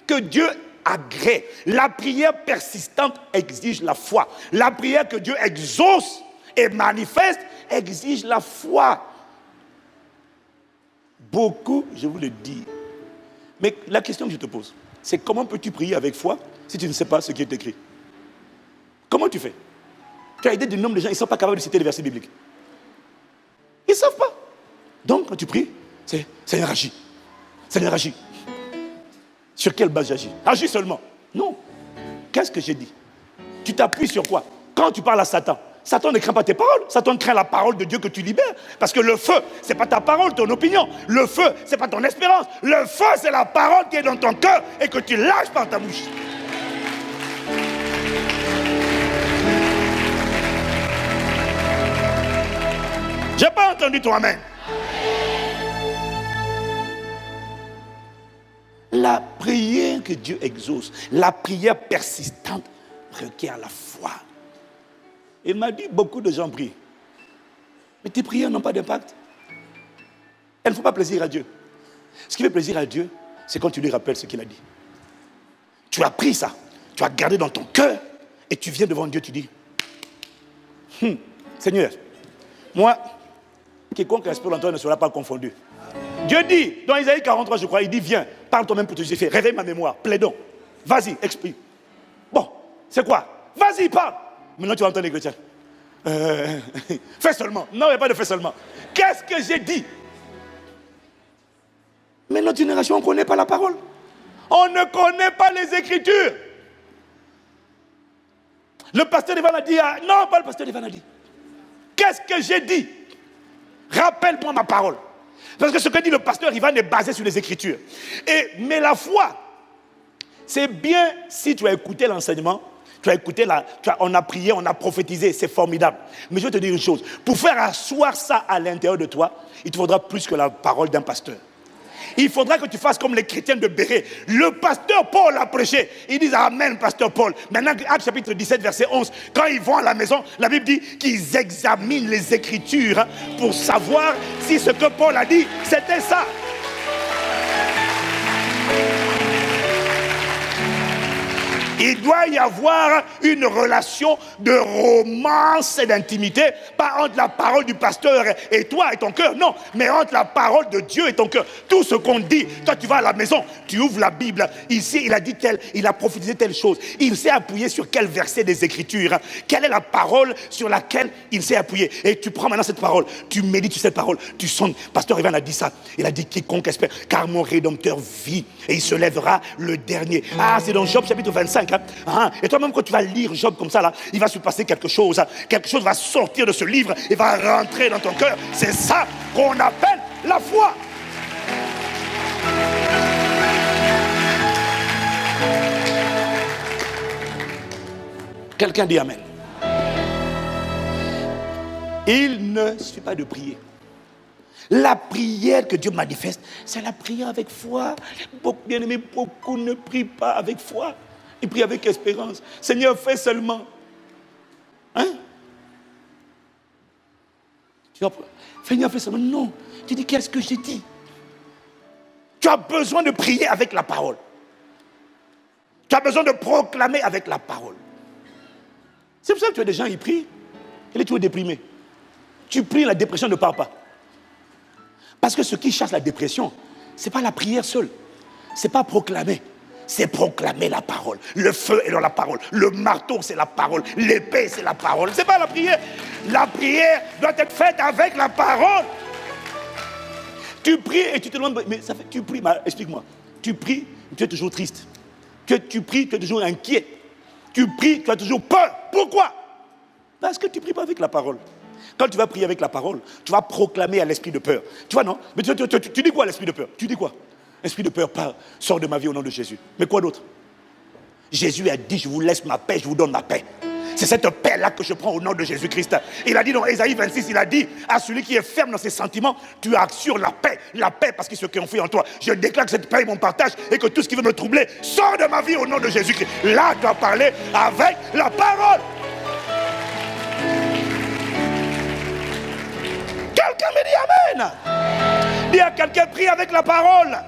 que Dieu agrée, la prière persistante exige la foi. La prière que Dieu exauce et manifeste exige la foi. Beaucoup, je vous le dis. Mais la question que je te pose, c'est comment peux-tu prier avec foi si tu ne sais pas ce qui est écrit? Comment tu fais? Tu as aidé du nombre de gens, ils ne sont pas capables de citer les versets bibliques. Ils ne savent pas. Donc, quand tu pries, c'est Seigneur agis. Seigneur agis. Sur quelle base j'agis? Agis seulement. Non. Qu'est-ce que j'ai dit? Tu t'appuies sur quoi? Quand tu parles à Satan, Satan ne craint pas tes paroles. Satan craint la parole de Dieu que tu libères. Parce que le feu, ce n'est pas ta parole, ton opinion. Le feu, ce n'est pas ton espérance. Le feu, c'est la parole qui est dans ton cœur et que tu lâches par ta bouche. J'ai pas entendu ton amen. La prière que Dieu exauce, la prière persistante requiert la foi. Il m'a dit, beaucoup de gens prient. Mais tes prières n'ont pas d'impact. Elles ne font pas plaisir à Dieu. Ce qui fait plaisir à Dieu, c'est quand tu lui rappelles ce qu'il a dit. Tu as pris ça, tu as gardé dans ton cœur, et tu viens devant Dieu, tu dis, Seigneur, moi, quiconque espère en toi ne sera pas confondu. Dieu dit, dans Isaïe 43, je crois, il dit, viens, parle toi-même pour te justifier, réveille ma mémoire, plaidons, vas-y, exprime. Bon, c'est quoi? Vas-y, parle. Maintenant, tu vas entendre les chrétiens. Fais seulement. Non, il n'y a pas de fais seulement. Qu'est-ce que j'ai dit? Mais notre génération, on ne connaît pas la parole. On ne connaît pas les Écritures. Le pasteur Evan a dit, non, pas le pasteur Evan a dit. Qu'est-ce que j'ai dit? Rappelle-moi ma parole. Parce que ce que dit le pasteur Ivan est basé sur les Écritures. Mais la foi, c'est bien si tu as écouté l'enseignement, tu as écouté, on a prié, on a prophétisé, c'est formidable. Mais je vais te dire une chose, pour faire asseoir ça à l'intérieur de toi, il te faudra plus que la parole d'un pasteur. Il faudra que tu fasses comme les chrétiens de Béret. Le pasteur Paul a prêché. Ils disent Amen, pasteur Paul. Maintenant, Actes chapitre 17, verset 11. Quand ils vont à la maison, la Bible dit qu'ils examinent les Écritures pour savoir si ce que Paul a dit, c'était ça. Il doit y avoir une relation de romance et d'intimité, pas entre la parole du pasteur et toi et ton cœur, non, mais entre la parole de Dieu et ton cœur. Tout ce qu'on dit, toi tu vas à la maison, tu ouvres la Bible, ici il a dit tel, il a prophétisé telle chose, il s'est appuyé sur quel verset des Écritures, quelle est la parole sur laquelle il s'est appuyé, et tu prends maintenant cette parole, tu médites sur cette parole, tu sonnes, pasteur Ivan a dit ça, il a dit quiconque espère, car mon Rédempteur vit, et il se lèvera le dernier. Ah, c'est dans Job chapitre 25, et toi-même quand tu vas lire Job comme ça là, il va se passer quelque chose va sortir de ce livre et va rentrer dans ton cœur. C'est ça qu'on appelle la foi. Quelqu'un dit Amen. Il ne suffit pas de prier. La prière que Dieu manifeste, c'est la prière avec foi. Bien aimé, beaucoup ne prient pas avec foi. Ils prient avec espérance. Seigneur, fais seulement. Seigneur, fais seulement. Non. Tu dis, qu'est-ce que j'ai dit? Tu as besoin de prier avec la parole. Tu as besoin de proclamer avec la parole. C'est pour ça que tu as des gens, ils prient. Il est toujours déprimé. Tu pries, la dépression ne part pas. Parce que ce qui chasse la dépression, ce n'est pas la prière seule. Ce n'est pas proclamer. C'est proclamer la parole. Le feu est dans la parole. Le marteau, c'est la parole. L'épée, c'est la parole. Ce n'est pas la prière. La prière doit être faite avec la parole. Tu pries et tu te demandes, mais ça fait, tu pries, explique-moi. Tu pries, tu es toujours triste. Tu pries, tu es toujours inquiet. Tu pries, tu as toujours peur. Pourquoi? Parce que tu ne pries pas avec la parole. Quand tu vas prier avec la parole, tu vas proclamer à l'esprit de peur. Tu vois, non? Mais tu dis quoi à l'esprit de peur? Tu dis quoi? Esprit de peur, sors de ma vie au nom de Jésus. Mais quoi d'autre? Jésus a dit, je vous laisse ma paix, je vous donne ma paix. C'est cette paix-là que je prends au nom de Jésus-Christ. Il a dit dans Ésaïe 26, il a dit, à celui qui est ferme dans ses sentiments, tu assures la paix parce qu'il se confie en toi. Je déclare que cette paix est mon partage et que tout ce qui veut me troubler, sort de ma vie au nom de Jésus-Christ. Là, tu dois parler avec la parole. Quelqu'un me dit Amen. Dis à quelqu'un, prie avec la parole.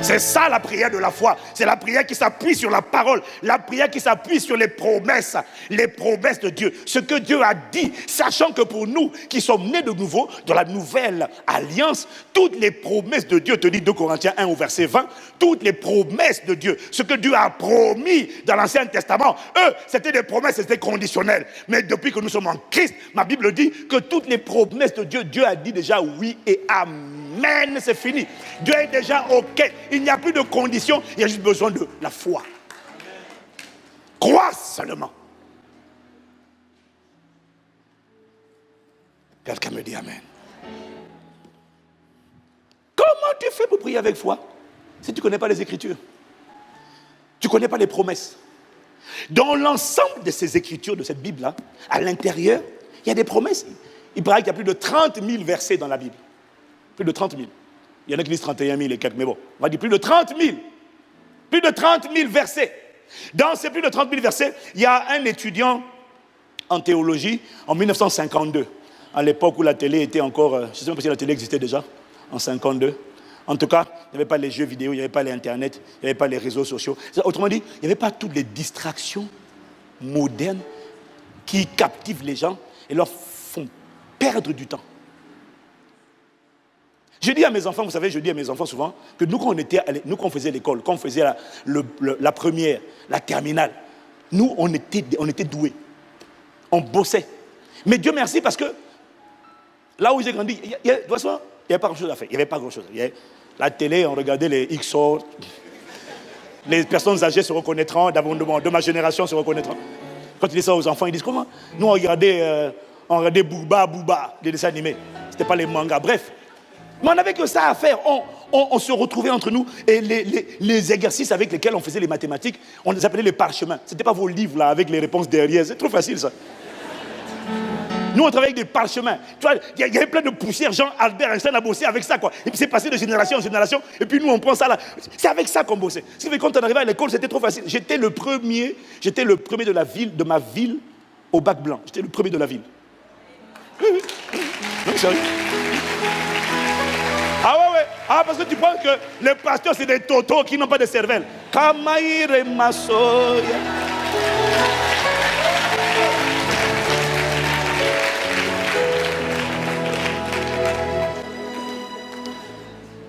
C'est ça la prière de la foi. C'est la prière qui s'appuie sur la parole. La prière qui s'appuie sur les promesses de Dieu. Ce que Dieu a dit, sachant que pour nous qui sommes nés de nouveau, dans la nouvelle alliance, toutes les promesses de Dieu, te dit 2 Corinthiens 1 au verset 20, toutes les promesses de Dieu, ce que Dieu a promis dans l'Ancien Testament, eux, c'était des promesses, c'était conditionnel. Mais depuis que nous sommes en Christ, ma Bible dit que toutes les promesses de Dieu, Dieu a dit déjà oui et amen, c'est fini. Dieu est déjà OK. Il n'y a plus de conditions, il y a juste besoin de la foi. Crois seulement. Quelqu'un me dit amen. Comment tu fais pour prier avec foi si tu ne connais pas les Écritures? Tu ne connais pas les promesses. Dans l'ensemble de ces Écritures, de cette Bible-là, à l'intérieur, il y a des promesses. Il paraît qu'il y a plus de 30 000 versets dans la Bible. Plus de 30 000. Il y en a qui disent 31 000 et quelques, mais bon, on va dire plus de 30 000. Plus de 30 000 versets. Dans ces plus de 30 000 versets, il y a un étudiant en théologie en 1952, à l'époque où la télé était encore, je ne sais même pas si la télé existait déjà, en 52. En tout cas, il n'y avait pas les jeux vidéo, il n'y avait pas l'Internet, il n'y avait pas les réseaux sociaux. Autrement dit, il n'y avait pas toutes les distractions modernes qui captivent les gens et leur font perdre du temps. Je dis à mes enfants, vous savez, je dis à mes enfants souvent que nous, quand on faisait l'école, quand on faisait la première, la terminale, nous, on était doués. On bossait. Mais Dieu merci parce que là où j'ai grandi, il n'y avait pas grand-chose à faire. Il n'y avait pas grand-chose. La télé, on regardait les XO. Les personnes âgées se reconnaîtront, de ma génération se reconnaîtront. Quand tu dis ça aux enfants, ils disent comment? Nous, on regardait Booba, les dessins animés. Ce n'était pas les mangas. Bref. Mais on n'avait que ça à faire. On se retrouvait entre nous et les exercices avec lesquels on faisait les mathématiques, on les appelait les parchemins. Ce n'était pas vos livres là avec les réponses derrière. C'est trop facile ça. Nous, on travaillait avec des parchemins. Tu vois, il y avait plein de poussières. Jean-Albert Einstein a bossé avec ça, quoi. Et puis c'est passé de génération en génération. Et puis nous, on prend ça là. C'est avec ça qu'on bossait. Ce qui fait que quand on arrivait à l'école, c'était trop facile. J'étais le premier de ma ville au bac blanc. J'étais le premier de la ville. Non, sérieux. Ah ouais. Ah, parce que tu penses que les pasteurs, c'est des totos qui n'ont pas de cervelle. Kamaïre Massoya.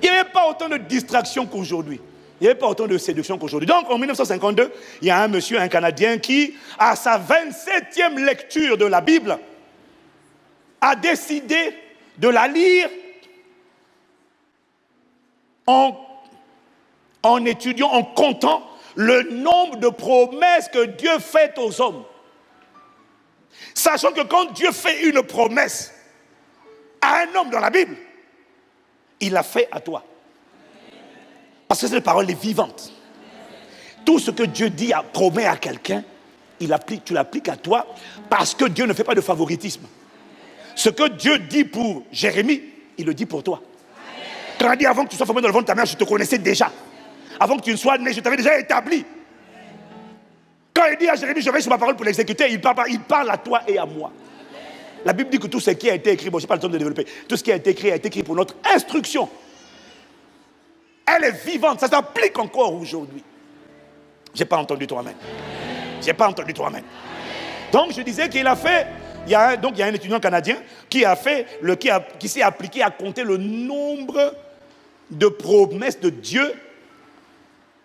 Il n'y avait pas autant de distractions qu'aujourd'hui. Il n'y avait pas autant de séduction qu'aujourd'hui. Donc, en 1952, il y a un monsieur, un Canadien, qui, à sa 27e lecture de la Bible, a décidé de la lire en étudiant, en comptant le nombre de promesses que Dieu fait aux hommes. Sachant que quand Dieu fait une promesse à un homme dans la Bible, il l'a fait à toi. Parce que cette parole est vivante. Tout ce que Dieu dit, promet à quelqu'un, tu l'appliques à toi, parce que Dieu ne fait pas de favoritisme. Ce que Dieu dit pour Jérémie, il le dit pour toi. Quand il dit avant que tu sois formé dans le ventre de ta mère, je te connaissais déjà. Avant que tu ne sois né, je t'avais déjà établi. Quand il dit à Jérémie, je vais sur ma parole pour l'exécuter, il parle à toi et à moi. La Bible dit que tout ce qui a été écrit, bon, je n'ai pas le temps de développer, tout ce qui a été écrit pour notre instruction. Elle est vivante, ça s'applique encore aujourd'hui. Je n'ai pas entendu ton amen. Je n'ai pas entendu ton amen. Donc je disais qu'il a fait, il y a un étudiant canadien qui s'est appliqué à compter le nombre de promesses de Dieu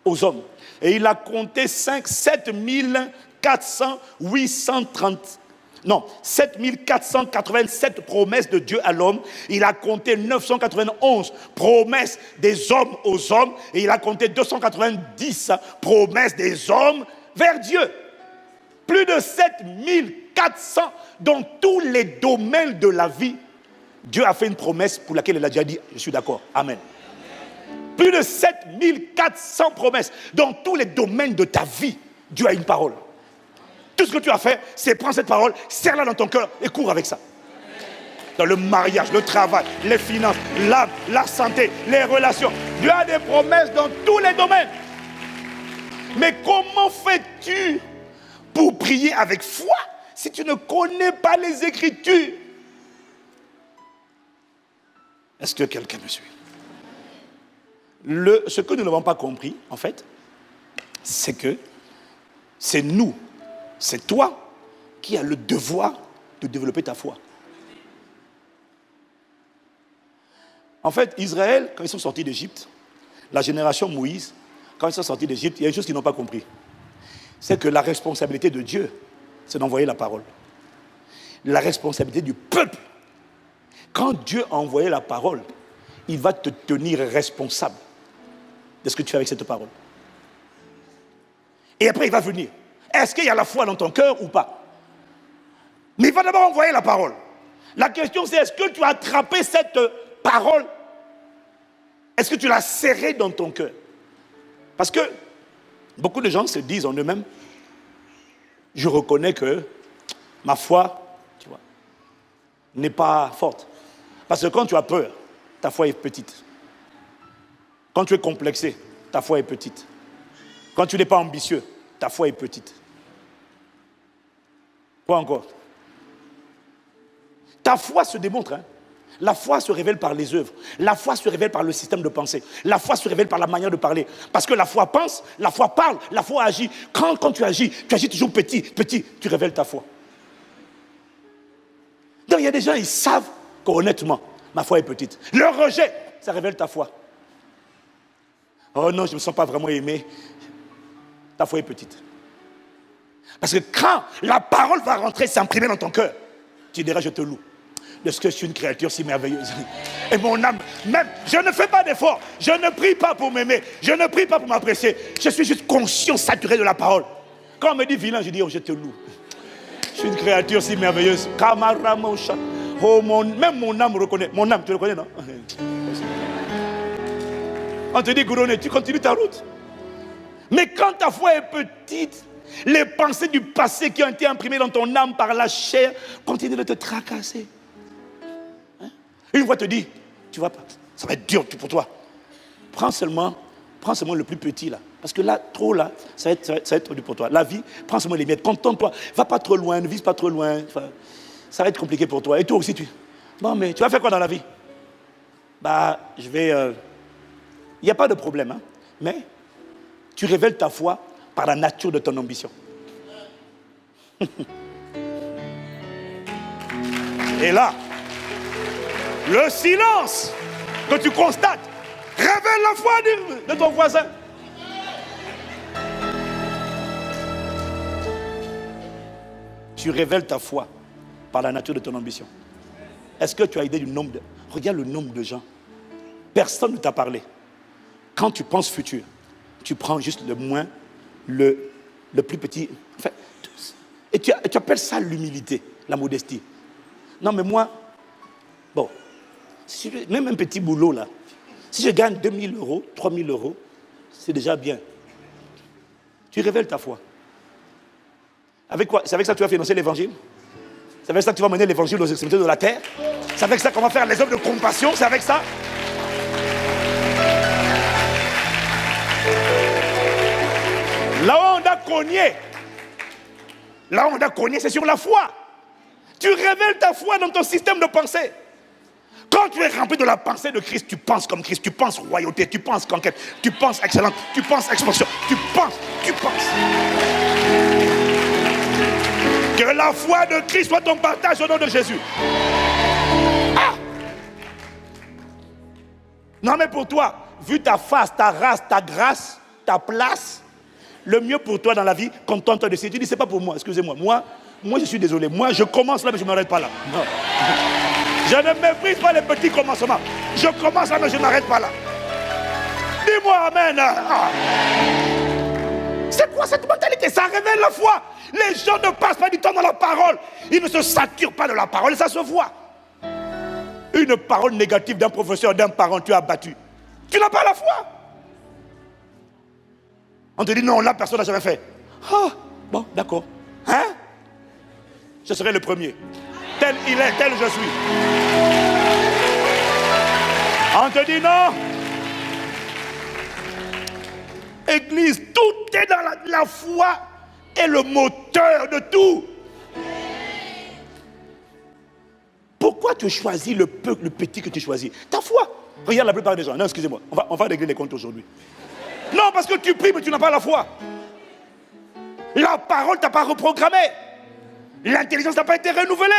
aux hommes. Et il a compté 7487 promesses de Dieu à l'homme. Il a compté 991 promesses des hommes aux hommes. Et il a compté 290 promesses des hommes vers Dieu. Plus de 7400 dans tous les domaines de la vie. Dieu a fait une promesse pour laquelle il a déjà dit, je suis d'accord, amen. Plus de 7400 promesses dans tous les domaines de ta vie. Dieu a une parole. Tout ce que tu as fait, c'est prendre cette parole, serre-la dans ton cœur et cours avec ça. Dans le mariage, le travail, les finances, l'âme, la santé, les relations. Dieu a des promesses dans tous les domaines. Mais comment fais-tu pour prier avec foi si tu ne connais pas les Écritures? Est-ce que quelqu'un me suit? Ce que nous n'avons pas compris, en fait, c'est que c'est nous, c'est toi qui as le devoir de développer ta foi. En fait, Israël, quand ils sont sortis d'Égypte, la génération Moïse, quand ils sont sortis d'Égypte, il y a une chose qu'ils n'ont pas compris. C'est que la responsabilité de Dieu, c'est d'envoyer la parole. La responsabilité du peuple. Quand Dieu a envoyé la parole, il va te tenir responsable de ce que tu fais avec cette parole. Et après, il va venir. Est-ce qu'il y a la foi dans ton cœur ou pas? Mais il va d'abord envoyer la parole. La question, c'est est-ce que tu as attrapé cette parole? Est-ce que tu l'as serrée dans ton cœur? Parce que beaucoup de gens se disent en eux-mêmes, je reconnais que ma foi, tu vois, n'est pas forte. Parce que quand tu as peur, ta foi est petite. Quand tu es complexé, ta foi est petite. Quand tu n'es pas ambitieux, ta foi est petite. Quoi encore? Ta foi se démontre. La foi se révèle par les œuvres. La foi se révèle par le système de pensée. La foi se révèle par la manière de parler. Parce que la foi pense, la foi parle, la foi agit. Quand tu agis toujours petit, tu révèles ta foi. Donc il y a des gens, ils savent qu'honnêtement, ma foi est petite. Le rejet, ça révèle ta foi. Oh non, je ne me sens pas vraiment aimé. Ta foi est petite. Parce que quand la parole va rentrer, s'imprimer dans ton cœur, tu diras, je te loue. De ce que je suis une créature si merveilleuse. Et mon âme, même, je ne fais pas d'effort. Je ne prie pas pour m'aimer. Je ne prie pas pour m'apprécier. Je suis juste conscient, saturé de la parole. Quand on me dit vilain, je dis, oh, je te loue. Je suis une créature si merveilleuse. Oh, même mon âme reconnaît. Mon âme, tu le connais, non? On te dit, Gouroné, tu continues ta route. Mais quand ta foi est petite, les pensées du passé qui ont été imprimées dans ton âme par la chair continuent de te tracasser. Une fois te dit, tu vas pas, ça va être dur pour toi. Prends seulement le plus petit là. Parce que là, trop là, ça va être trop dur pour toi. La vie, prends seulement les miettes, contente-toi. Va pas trop loin, ne vise pas trop loin. Enfin, ça va être compliqué pour toi. Et toi aussi, bon, mais tu vas faire quoi dans la vie? Je vais... Il n'y a pas de problème, mais tu révèles ta foi par la nature de ton ambition. Et là, le silence que tu constates révèle la foi de ton voisin. Tu révèles ta foi par la nature de ton ambition. Est-ce que tu as idée du nombre de... Regarde le nombre de gens. Personne ne t'a parlé. Quand tu penses futur, tu prends juste le moins, le plus petit. Enfin, et tu appelles ça l'humilité, la modestie. Non, mais moi, bon, même un petit boulot là, si je gagne 2 000 euros, 3 000 euros, c'est déjà bien. Tu révèles ta foi. Avec quoi? C'est avec ça que tu vas financer l'évangile? C'est avec ça que tu vas mener l'évangile aux extrémités de la terre? C'est avec ça qu'on va faire les œuvres de compassion? C'est avec ça? Là où on a cogné, c'est sur la foi. Tu révèles ta foi dans ton système de pensée. Quand tu es rempli de la pensée de Christ, tu penses comme Christ, tu penses royauté, tu penses conquête, tu penses excellence, tu penses expansion, tu penses. Que la foi de Christ soit ton partage au nom de Jésus. Ah! Non mais pour toi, vu ta face, ta race, ta grâce, ta place, le mieux pour toi dans la vie, contente-toi de ça. Tu dis, c'est pas pour moi, excusez-moi. Moi, je suis désolé. Moi, je commence là, mais je ne m'arrête pas là. Non. Je ne méprise pas les petits commencements. Je commence là, mais je ne m'arrête pas là. Dis-moi amen. Ah. C'est quoi cette mentalité? Ça révèle la foi. Les gens ne passent pas du temps dans la parole. Ils ne se saturent pas de la parole et ça se voit. Une parole négative d'un professeur, d'un parent, tu as battu. Tu n'as pas la foi. On te dit non, là personne n'a jamais fait. Ah, bon, d'accord. Hein? Je serai le premier. Tel il est, tel je suis. On te dit non. Église, tout est dans la foi est le moteur de tout. Pourquoi tu choisis le petit que tu choisis? Ta foi. Regarde la plupart des gens. Non, excusez-moi, on va régler les comptes aujourd'hui. Non, parce que tu pries, mais tu n'as pas la foi. La parole t'a pas reprogrammé. L'intelligence n'a pas été renouvelée.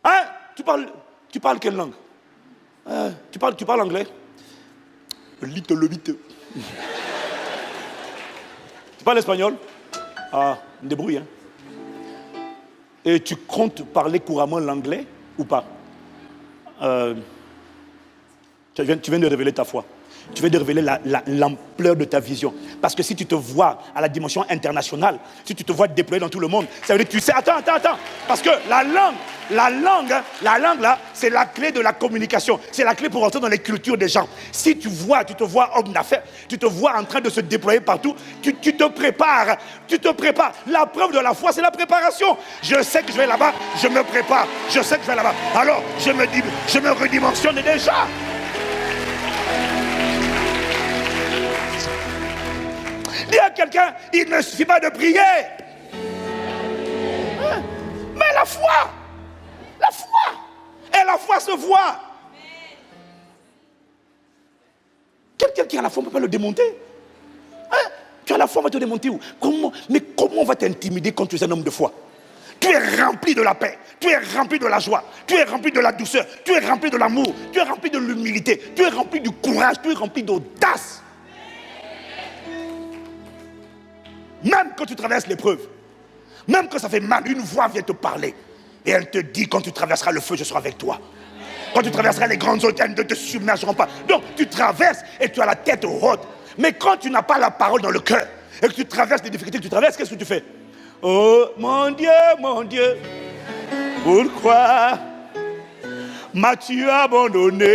Hein? Tu parles quelle langue? Tu parles anglais? Little bit. Tu parles espagnol? Ah, me débrouille, hein. Et tu comptes parler couramment l'anglais ou pas? Tu viens de révéler ta foi. Tu viens de révéler l'ampleur de ta vision. Parce que si tu te vois à la dimension internationale, si tu te vois déployer dans tout le monde, ça veut dire que tu sais, attends. Parce que la langue là, c'est la clé de la communication. C'est la clé pour entrer dans les cultures des gens. Si tu te vois homme d'affaires, tu te vois en train de se déployer partout, tu te prépares. La preuve de la foi, c'est la préparation. Je sais que je vais là-bas, je me prépare. Je sais que je vais là-bas. Alors, je me redimensionne déjà. Dis à quelqu'un, il ne suffit pas de prier. Mais la foi. Et la foi se voit. Quelqu'un qui a la foi, on ne peut pas le démonter. Tu as la foi, on va te démonter où? Comment on va t'intimider quand tu es un homme de foi? Tu es rempli de la paix, tu es rempli de la joie, tu es rempli de la douceur, tu es rempli de l'amour, tu es rempli de l'humilité, tu es rempli du courage, tu es rempli d'audace. Même quand tu traverses l'épreuve, même quand ça fait mal, une voix vient te parler. Et elle te dit, quand tu traverseras le feu, je serai avec toi. Quand tu traverseras les grandes eaux, elles ne te submergeront pas. Donc tu traverses et tu as la tête haute. Mais quand tu n'as pas la parole dans le cœur, et que tu traverses les difficultés que tu traverses, qu'est-ce que tu fais? Oh mon Dieu, pourquoi m'as-tu abandonné?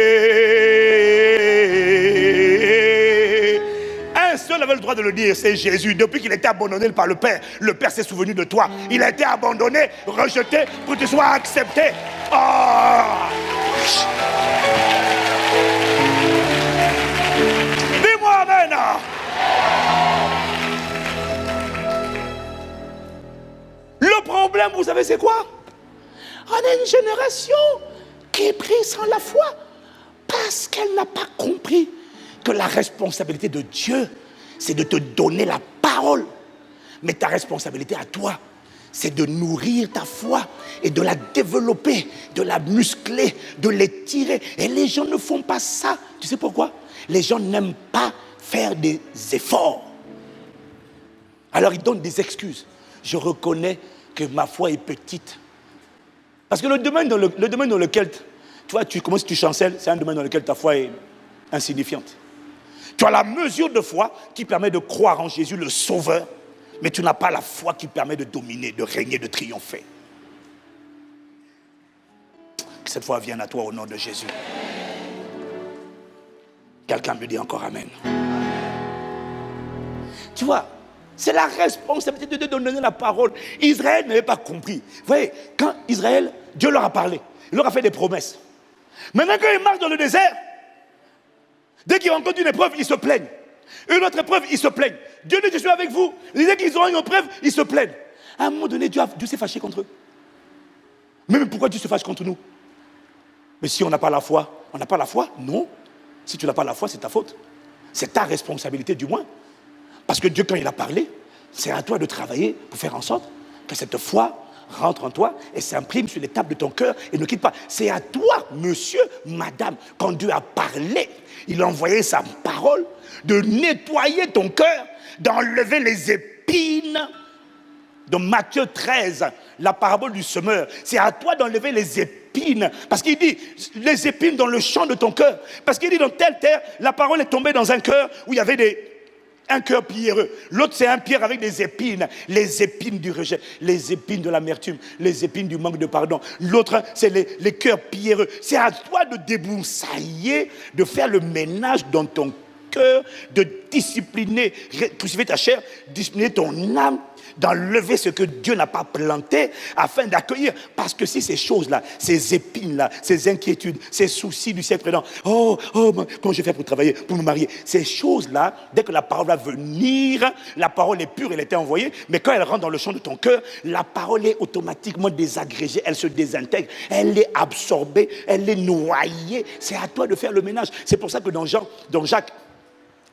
Un seul avait le droit de le dire, c'est Jésus. Depuis qu'il était abandonné par le Père s'est souvenu de toi. Il a été abandonné, rejeté, pour que tu sois accepté. Oh! Dis-moi amen. Le problème, vous savez, c'est quoi? On a une génération qui prie sans la foi parce qu'elle n'a pas compris que la responsabilité de Dieu, c'est de te donner la parole. Mais ta responsabilité à toi, c'est de nourrir ta foi et de la développer, de la muscler, de l'étirer. Et les gens ne font pas ça. Tu sais pourquoi? Les gens n'aiment pas faire des efforts. Alors ils donnent des excuses. Je reconnais que ma foi est petite. Parce que le domaine dans lequel tu commences, tu chancelles, c'est un domaine dans lequel ta foi est insignifiante. Tu as la mesure de foi qui permet de croire en Jésus le Sauveur, mais tu n'as pas la foi qui permet de dominer, de régner, de triompher. Que cette foi vienne à toi au nom de Jésus. Quelqu'un me dit encore Amen. Tu vois, c'est la responsabilité de donner la parole. Israël n'avait pas compris. Vous voyez, quand Israël, Dieu leur a parlé, il leur a fait des promesses. Maintenant, quand ils marchent dans le désert, dès qu'ils rencontrent une épreuve, ils se plaignent. Une autre épreuve, ils se plaignent. Dieu dit, je suis avec vous. Dès qu'ils auront une épreuve, ils se plaignent. À un moment donné, Dieu s'est fâché contre eux. Mais pourquoi Dieu se fâche contre nous? Mais si on n'a pas la foi, on n'a pas la foi? Non. Si tu n'as pas la foi, c'est ta faute. C'est ta responsabilité du moins. Parce que Dieu, quand il a parlé, c'est à toi de travailler pour faire en sorte que cette foi rentre en toi et s'imprime sur les tables de ton cœur et ne quitte pas. C'est à toi, monsieur, madame, quand Dieu a parlé, il a envoyé sa parole, de nettoyer ton cœur, d'enlever les épines. Dans Matthieu 13, la parabole du semeur, c'est à toi d'enlever les épines. Parce qu'il dit, les épines dans le champ de ton cœur. Parce qu'il dit, dans telle terre, la parole est tombée dans un cœur où il y avait un cœur pierreux. L'autre, c'est un pierre avec des épines. Les épines du rejet, les épines de l'amertume, les épines du manque de pardon. L'autre, c'est les cœurs pierreux. C'est à toi de débroussailler, de faire le ménage dans ton cœur, de discipliner, crucifier ta chair, discipliner ton âme, d'enlever ce que Dieu n'a pas planté afin d'accueillir. Parce que si ces choses-là, ces épines-là, ces inquiétudes, ces soucis du siècle présent, comment je fais pour travailler, pour me marier, ces choses-là, dès que la parole va venir, la parole est pure, elle était envoyée, mais quand elle rentre dans le champ de ton cœur, la parole est automatiquement désagrégée, elle se désintègre, elle est absorbée, elle est noyée. C'est à toi de faire le ménage. C'est pour ça que dans Jacques,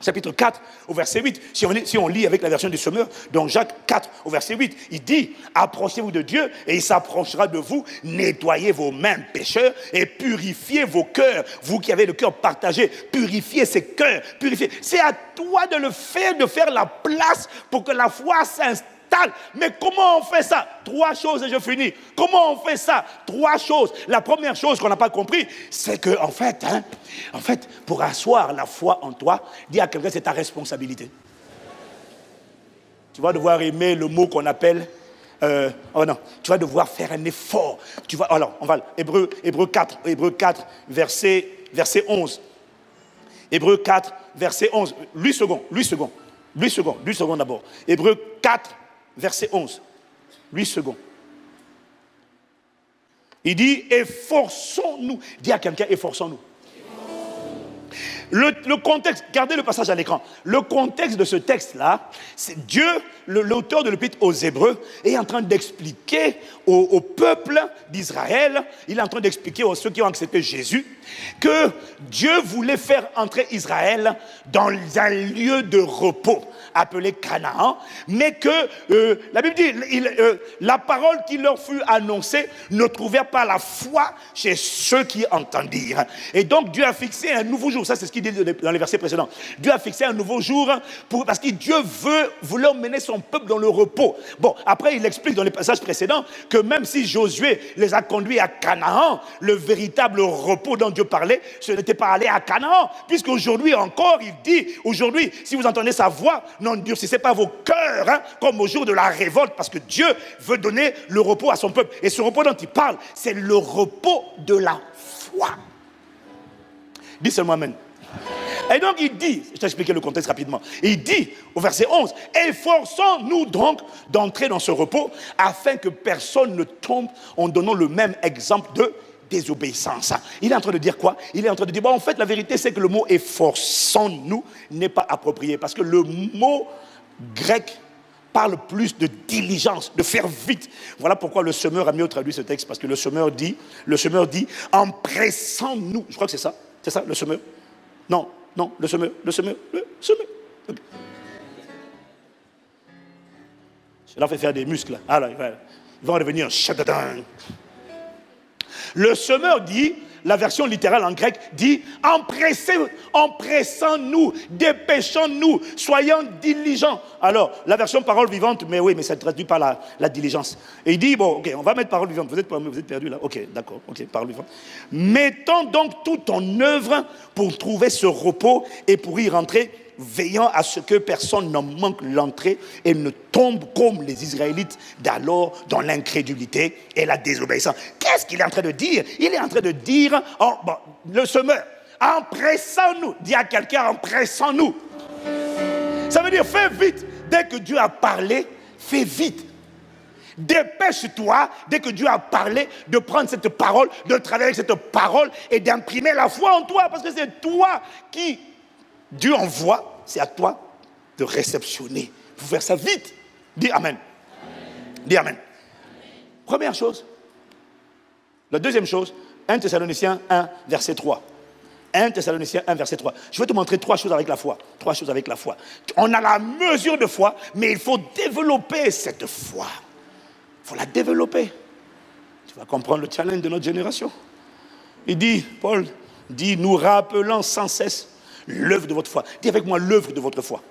chapitre 4, au verset 8, si on lit avec la version du Semeur, dans Jacques 4, au verset 8, il dit, approchez-vous de Dieu et il s'approchera de vous, nettoyez vos mains pécheurs et purifiez vos cœurs, vous qui avez le cœur partagé, purifiez ces cœurs, purifiez. C'est à toi de le faire, de faire la place pour que la foi s'installe. Mais comment on fait ça? 3 choses et je finis. Comment on fait ça? 3 choses. La première chose qu'on n'a pas compris, c'est que en fait, pour asseoir la foi en toi, dis à quelqu'un, c'est ta responsabilité. Tu vas devoir aimer le mot qu'on appelle tu vas devoir faire un effort. Alors, on va Hébreux 4, verset 11. Hébreux 4, verset 11. 8 secondes d'abord. Hébreux 4, verset 11. 8 secondes. Il dit, efforçons-nous. Dis à quelqu'un, efforçons-nous. Le contexte, gardez le passage à l'écran. Le contexte de ce texte-là, c'est Dieu, l'auteur de l'Épître aux Hébreux, est en train d'expliquer au peuple d'Israël, il est en train d'expliquer à ceux qui ont accepté Jésus, que Dieu voulait faire entrer Israël dans un lieu de repos, appelé Canaan, mais que la Bible dit, la parole qui leur fut annoncée ne trouvait pas la foi chez ceux qui entendirent. Et donc Dieu a fixé un nouveau jour, ça c'est ce qu'il dit dans les versets précédents. Dieu a fixé un nouveau jour parce que Dieu voulait emmener son peuple dans le repos. Bon, après il explique dans les passages précédents que même si Josué les a conduits à Canaan, le véritable repos dont Dieu parlait, ce n'était pas aller à Canaan, puisqu'aujourd'hui encore, il dit, aujourd'hui, si vous entendez sa voix, n'endurcissez pas vos cœurs, comme au jour de la révolte, parce que Dieu veut donner le repos à son peuple. Et ce repos dont il parle, c'est le repos de la foi. Dis seulement amen. Et donc il dit, je t'ai expliqué le contexte rapidement, il dit au verset 11, efforçons-nous donc d'entrer dans ce repos afin que personne ne tombe en donnant le même exemple de désobéissance. Il est en train de dire quoi? Il est en train de dire, en fait la vérité c'est que le mot efforçons-nous n'est pas approprié parce que le mot grec parle plus de diligence, de faire vite. Voilà pourquoi le semeur a mieux traduit ce texte, parce que le semeur dit, empressons-nous. Je crois que c'est ça le semeur? Non, le semeur. Okay. Cela fait faire des muscles. Alors, ils vont revenir. Le semeur dit, la version littérale en grec dit, empressons-nous, dépêchons-nous, soyons diligents. Alors, la version parole vivante, mais ça ne traduit pas la diligence. Et il dit, on va mettre parole vivante. Vous êtes perdus là? Ok, d'accord, parole vivante. Mettons donc tout en œuvre pour trouver ce repos et pour y rentrer, veillant à ce que personne n'en manque l'entrée et ne tombe comme les Israélites d'alors dans l'incrédulité et la désobéissance. Qu'est-ce qu'il est en train de dire? Il est en train de dire, le semeur, empressons-nous. Dis à quelqu'un, empressons-nous. Ça veut dire, fais vite. Dès que Dieu a parlé, fais vite. Dépêche-toi, dès que Dieu a parlé, de prendre cette parole, de travailler avec cette parole et d'imprimer la foi en toi, parce que c'est toi qui Dieu envoie, c'est à toi de réceptionner. Il faut faire ça vite. Dis Amen. Dis Amen. Première chose. La deuxième chose, 1 Thessaloniciens 1, verset 3. 1 Thessaloniciens 1, verset 3. Je vais te montrer 3 choses avec la foi. 3 choses avec la foi. On a la mesure de foi, mais il faut développer cette foi. Il faut la développer. Tu vas comprendre le challenge de notre génération. Paul dit, nous rappelant sans cesse l'œuvre de votre foi. Dis avec moi, l'œuvre de votre foi.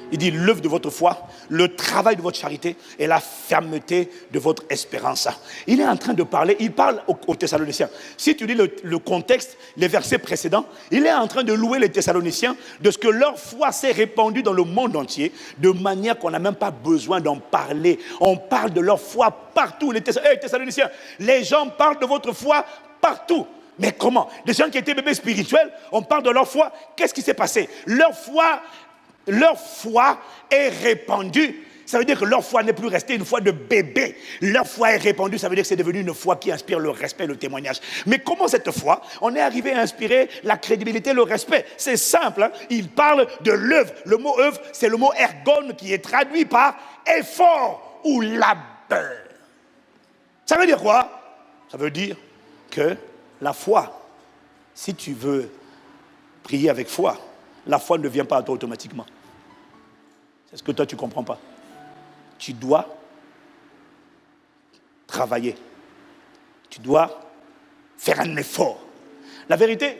Il dit l'œuvre de votre foi, le travail de votre charité et la fermeté de votre espérance. Il est en train de parler, il parle aux Thessaloniciens. Si tu lis le contexte, les versets précédents, il est en train de louer les Thessaloniciens de ce que leur foi s'est répandue dans le monde entier, de manière qu'on n'a même pas besoin d'en parler. On parle de leur foi partout. Les Thessaloniciens, les gens parlent de votre foi partout. Mais comment? Des gens qui étaient bébés spirituels, on parle de leur foi. Qu'est-ce qui s'est passé? Leur foi est répandue. Ça veut dire que leur foi n'est plus restée une foi de bébé. Leur foi est répandue, ça veut dire que c'est devenu une foi qui inspire le respect, le témoignage. Mais comment cette foi, on est arrivé à inspirer la crédibilité, le respect? C'est simple, hein? Il parle de l'œuvre. Le mot œuvre, c'est le mot ergon qui est traduit par effort ou labeur. Ça veut dire quoi? Ça veut dire que la foi, si tu veux prier avec foi, la foi ne vient pas à toi automatiquement. C'est ce que toi tu ne comprends pas. Tu dois travailler. Tu dois faire un effort. La vérité,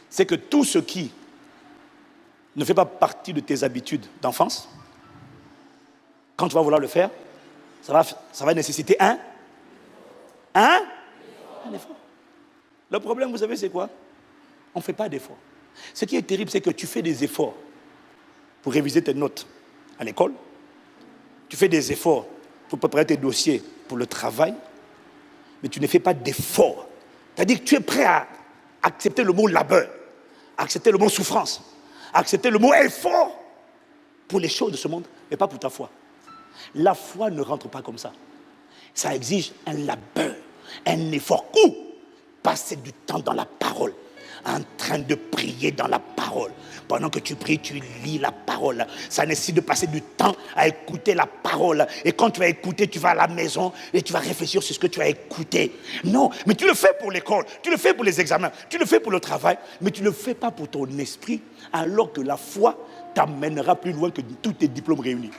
c'est que tout ce qui ne fait pas partie de tes habitudes d'enfance, quand tu vas vouloir le faire, ça va nécessiter un effort. Le problème, vous savez, c'est quoi? On ne fait pas d'efforts. Ce qui est terrible, c'est que tu fais des efforts pour réviser tes notes à l'école. Tu fais des efforts pour préparer tes dossiers pour le travail, mais tu ne fais pas d'efforts. C'est-à-dire que tu es prêt à accepter le mot labeur, accepter le mot souffrance, accepter le mot effort pour les choses de ce monde, mais pas pour ta foi. La foi ne rentre pas comme ça. Ça exige un labeur, un effort. Ou passer du temps dans la parole, en train de prier dans la parole. Pendant que tu pries, tu lis la parole. Ça nécessite de passer du temps à écouter la parole. Et quand tu vas écouter, tu vas à la maison et tu vas réfléchir sur ce que tu as écouté. Non, mais tu le fais pour l'école, tu le fais pour les examens, tu le fais pour le travail, mais tu ne le fais pas pour ton esprit, alors que la foi t'amènera plus loin que tous tes diplômes réunis.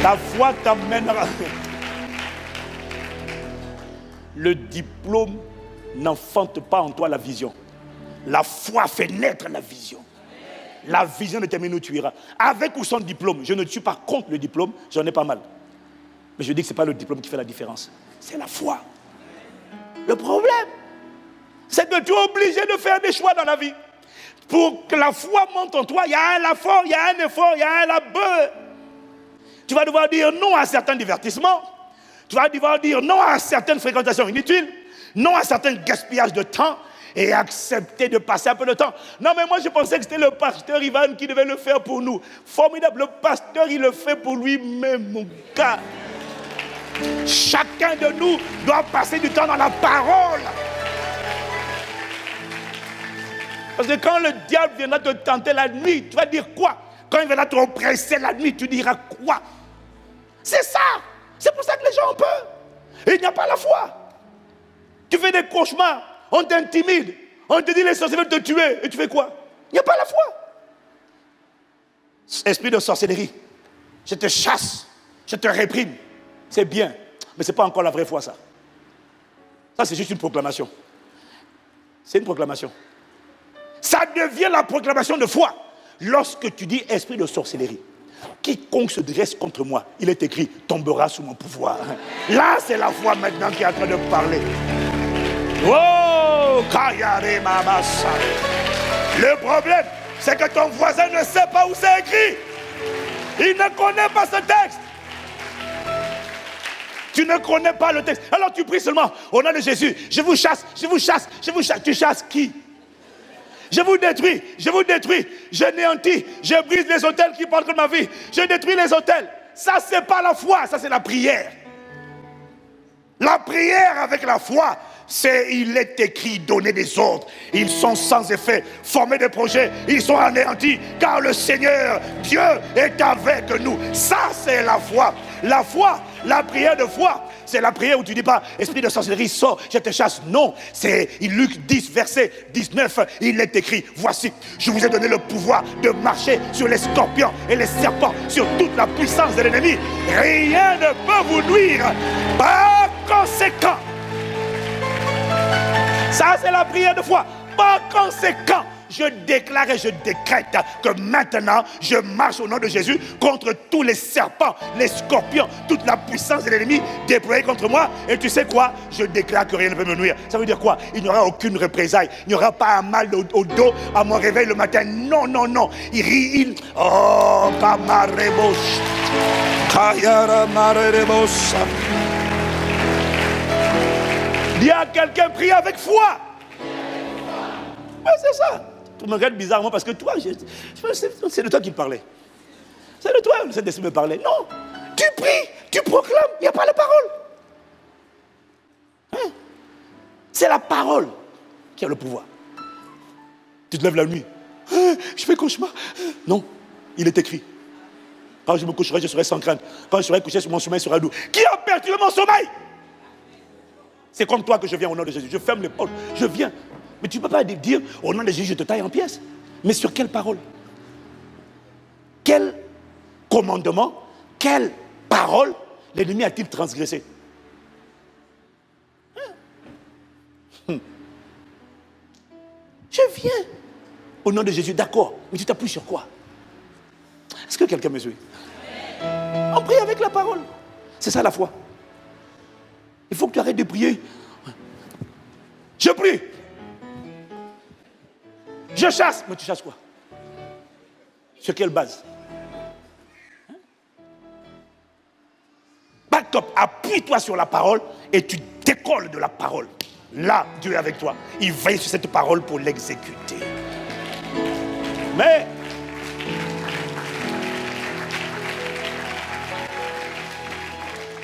La foi t'amènera. Le diplôme n'enfante pas en toi la vision. La foi fait naître la vision. La vision détermine où tu iras. Avec ou sans diplôme, je ne suis pas contre le diplôme, j'en ai pas mal. Mais je dis que ce n'est pas le diplôme qui fait la différence. C'est la foi. Le problème, c'est que tu es obligé de faire des choix dans la vie. Pour que la foi monte en toi, il y a un effort, il y a un effort, il y a un labeur. Tu vas devoir dire non à certains divertissements. Tu vas devoir dire non à certaines fréquentations inutiles, non à certains gaspillages de temps et accepter de passer un peu de temps. Non, mais moi je pensais que c'était le pasteur Ivan qui devait le faire pour nous. Formidable, le pasteur il le fait pour lui-même, mon gars. Chacun de nous doit passer du temps dans la parole. Parce que quand le diable viendra te tenter la nuit, tu vas dire quoi? Quand il viendra te oppresser la nuit, tu diras quoi? C'est ça. C'est pour ça que les gens ont peur. Et il n'y a pas la foi. Tu fais des cauchemars, on t'intimide, on te dit les sorciers veulent te tuer, et tu fais quoi? Il n'y a pas la foi. Esprit de sorcellerie, je te chasse, je te réprime. C'est bien, mais ce n'est pas encore la vraie foi, ça. Ça, c'est juste une proclamation. C'est une proclamation. Ça devient la proclamation de foi lorsque tu dis esprit de sorcellerie. Quiconque se dresse contre moi, il est écrit, tombera sous mon pouvoir. Là, c'est la foi maintenant qui est en train de parler. Oh, Kayare Mamasa. Le problème, c'est que ton voisin ne sait pas où c'est écrit. Il ne connaît pas ce texte. Tu ne connais pas le texte. Alors tu pries seulement au nom de Jésus. Je vous chasse, je vous chasse, je vous chasse. Tu chasses qui? Je vous détruis, je néantis, je brise les autels qui parlent de ma vie, je détruis les autels. Ça, c'est pas la foi, ça, c'est la prière. La prière avec la foi, c'est, il est écrit, donner des ordres. Ils sont sans effet, former des projets, ils sont anéantis, car le Seigneur, Dieu, est avec nous. Ça, c'est la foi. La foi, la prière de foi, c'est la prière où tu dis pas, esprit de sorcellerie, sors, je te chasse. Non, c'est Luc 10, verset 19, il est écrit, voici, je vous ai donné le pouvoir de marcher sur les scorpions et les serpents, sur toute la puissance de l'ennemi. Rien ne peut vous nuire. Par conséquent, ça c'est la prière de foi. Par conséquent, je déclare et je décrète que maintenant, je marche au nom de Jésus contre tous les serpents, les scorpions, toute la puissance de l'ennemi déployée contre moi. Et tu sais quoi? Je déclare que rien ne peut me nuire. Ça veut dire quoi? Il n'y aura aucune représaille. Il n'y aura pas un mal au dos à mon réveil le matin. Non, non, non. Oh, camarébouche. Dis à quelqu'un, prie avec foi. Ouais, c'est ça. Tu me regardes bizarrement parce que toi, c'est de toi qu'il parlait. C'est de toi que cet esprit me parlait. Non, tu pries, tu proclames, il n'y a pas la parole. Hein? C'est la parole qui a le pouvoir. Tu te lèves la nuit. Je fais cauchemar. Non, il est écrit. Quand je me coucherai, je serai sans crainte. Quand je serai couché, mon sommeil sera doux. Qui a perturbé mon sommeil? C'est comme toi que je viens au nom de Jésus. Je ferme les portes, je viens. Mais tu ne peux pas dire au nom de Jésus, je te taille en pièces. Mais sur quelle parole? Quel commandement, quelle parole l'ennemi a-t-il transgressé? Je viens au nom de Jésus, d'accord, mais tu t'appuies sur quoi? Est-ce que quelqu'un me suit? On prie avec la parole. C'est ça la foi. Il faut que tu arrêtes de prier. Je prie. Je chasse. Mais tu chasses quoi? Sur quelle base? Back up, appuie-toi sur la parole et tu décolles de la parole. Là, Dieu est avec toi. Il veille sur cette parole pour l'exécuter. Mais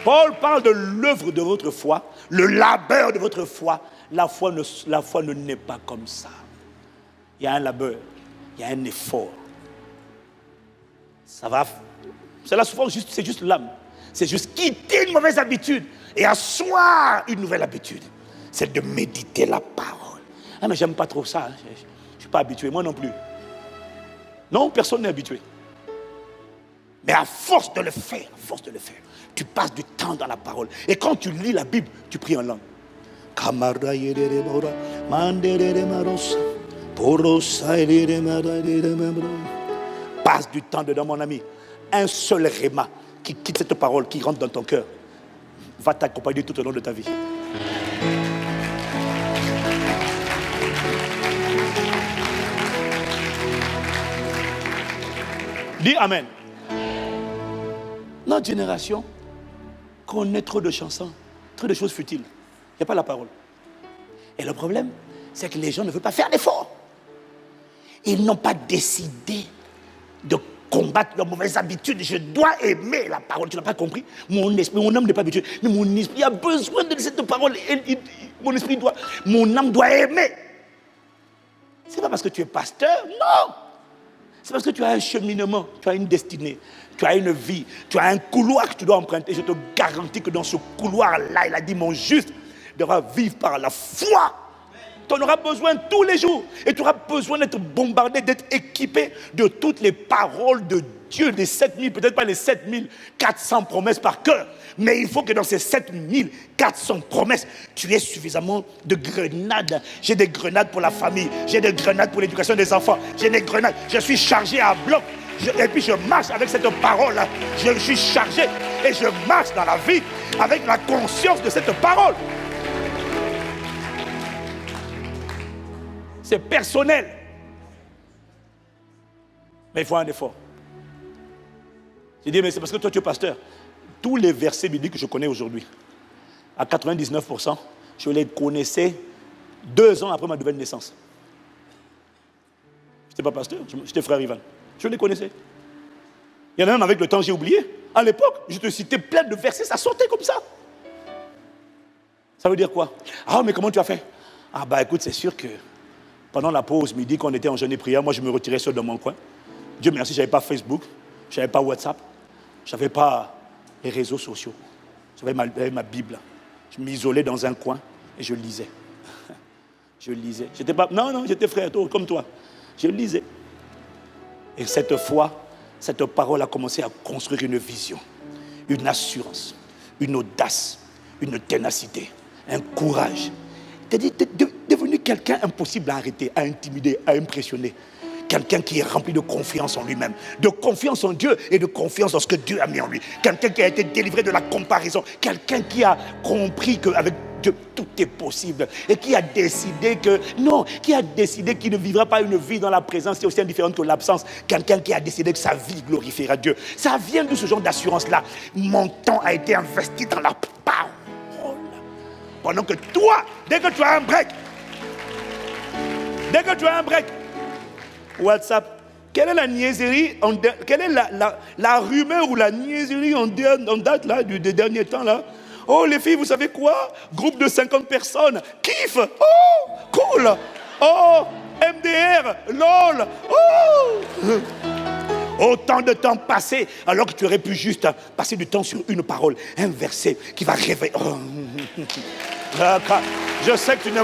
Paul parle de l'œuvre de votre foi, le labeur de votre foi. La foi ne naît pas comme ça. Il y a un labeur, il y a un effort. Ça va. C'est la souffrance, c'est juste l'âme. C'est juste quitter une mauvaise habitude et asseoir une nouvelle habitude. C'est de méditer la parole. Ah mais j'aime pas trop ça. Je ne suis pas habitué, moi non plus. Non, personne n'est habitué. Mais à force de le faire, tu passes du temps dans la parole. Et quand tu lis la Bible, tu pries en langue. Passe du temps dedans, mon ami. Un seul réma qui quitte cette parole, qui rentre dans ton cœur, va t'accompagner tout au long de ta vie. Dis Amen. Notre génération connaît trop de chansons, trop de choses futiles. Il n'y a pas la parole. Et le problème, c'est que les gens ne veulent pas faire d'efforts. Ils n'ont pas décidé de combattre leurs mauvaises habitudes. Je dois aimer la parole. Tu n'as pas compris? Mon esprit, mon âme n'est pas habituée. Mais mon esprit a besoin de cette parole. Mon âme doit aimer. Ce n'est pas parce que tu es pasteur, non. C'est parce que tu as un cheminement, tu as une destinée, tu as une vie, tu as un couloir que tu dois emprunter. Je te garantis que dans ce couloir-là, il a dit, mon juste devra vivre par la foi. Tu en auras besoin tous les jours. Et tu auras besoin d'être bombardé, d'être équipé de toutes les paroles de Dieu, des 7000, peut-être pas les 7400 promesses par cœur. Mais il faut que dans ces 7400 promesses, tu aies suffisamment de grenades. J'ai des grenades pour la famille, j'ai des grenades pour l'éducation des enfants, j'ai des grenades. Je suis chargé à bloc. Et puis je marche avec cette parole-là. Je suis chargé et je marche dans la vie avec la conscience de cette parole. C'est personnel. Mais il faut un effort. J'ai dit, mais c'est parce que toi tu es pasteur. Tous les versets bibliques que je connais aujourd'hui, à 99%, je les connaissais 2 ans après ma nouvelle naissance. Je n'étais pas pasteur, j'étais frère Ivan. Je les connaissais. Il y en a même avec le temps, j'ai oublié. À l'époque, je te citais plein de versets, ça sortait comme ça. Ça veut dire quoi? Ah, mais comment tu as fait? Ah, bah écoute, c'est sûr que pendant la pause midi, quand on était en jeûne et prière, moi je me retirais seul dans mon coin. Dieu merci, je n'avais pas Facebook, je n'avais pas WhatsApp, je n'avais pas les réseaux sociaux. J'avais ma Bible. Je m'isolais dans un coin et je lisais. Je lisais. J'étais pas, non, j'étais frère, comme toi. Je lisais. Et cette fois, cette parole a commencé à construire une vision, une assurance, une audace, une ténacité, un courage. T'es devenu quelqu'un impossible à arrêter, à intimider, à impressionner. Quelqu'un qui est rempli de confiance en lui-même, de confiance en Dieu et de confiance dans ce que Dieu a mis en lui. Quelqu'un qui a été délivré de la comparaison. Quelqu'un qui a compris qu'avec Dieu, tout est possible. Et qui a décidé que, non, qui a décidé qu'il ne vivra pas une vie dans la présence qui est aussi indifférente que l'absence. Quelqu'un qui a décidé que sa vie glorifiera Dieu. Ça vient de ce genre d'assurance-là. Mon temps a été investi dans la parole. Pendant que toi, dès que tu as un break, WhatsApp, quelle est la niaiserie, quelle est la rumeur ou la niaiserie en date là, des derniers temps là? Oh les filles, vous savez quoi? Groupe de 50 personnes, kiff, oh, cool, oh, MDR, lol, oh. Autant de temps passé, alors que tu aurais pu juste passer du temps sur une parole, un verset qui va réveiller. Oh. Je sais que tu n'aimes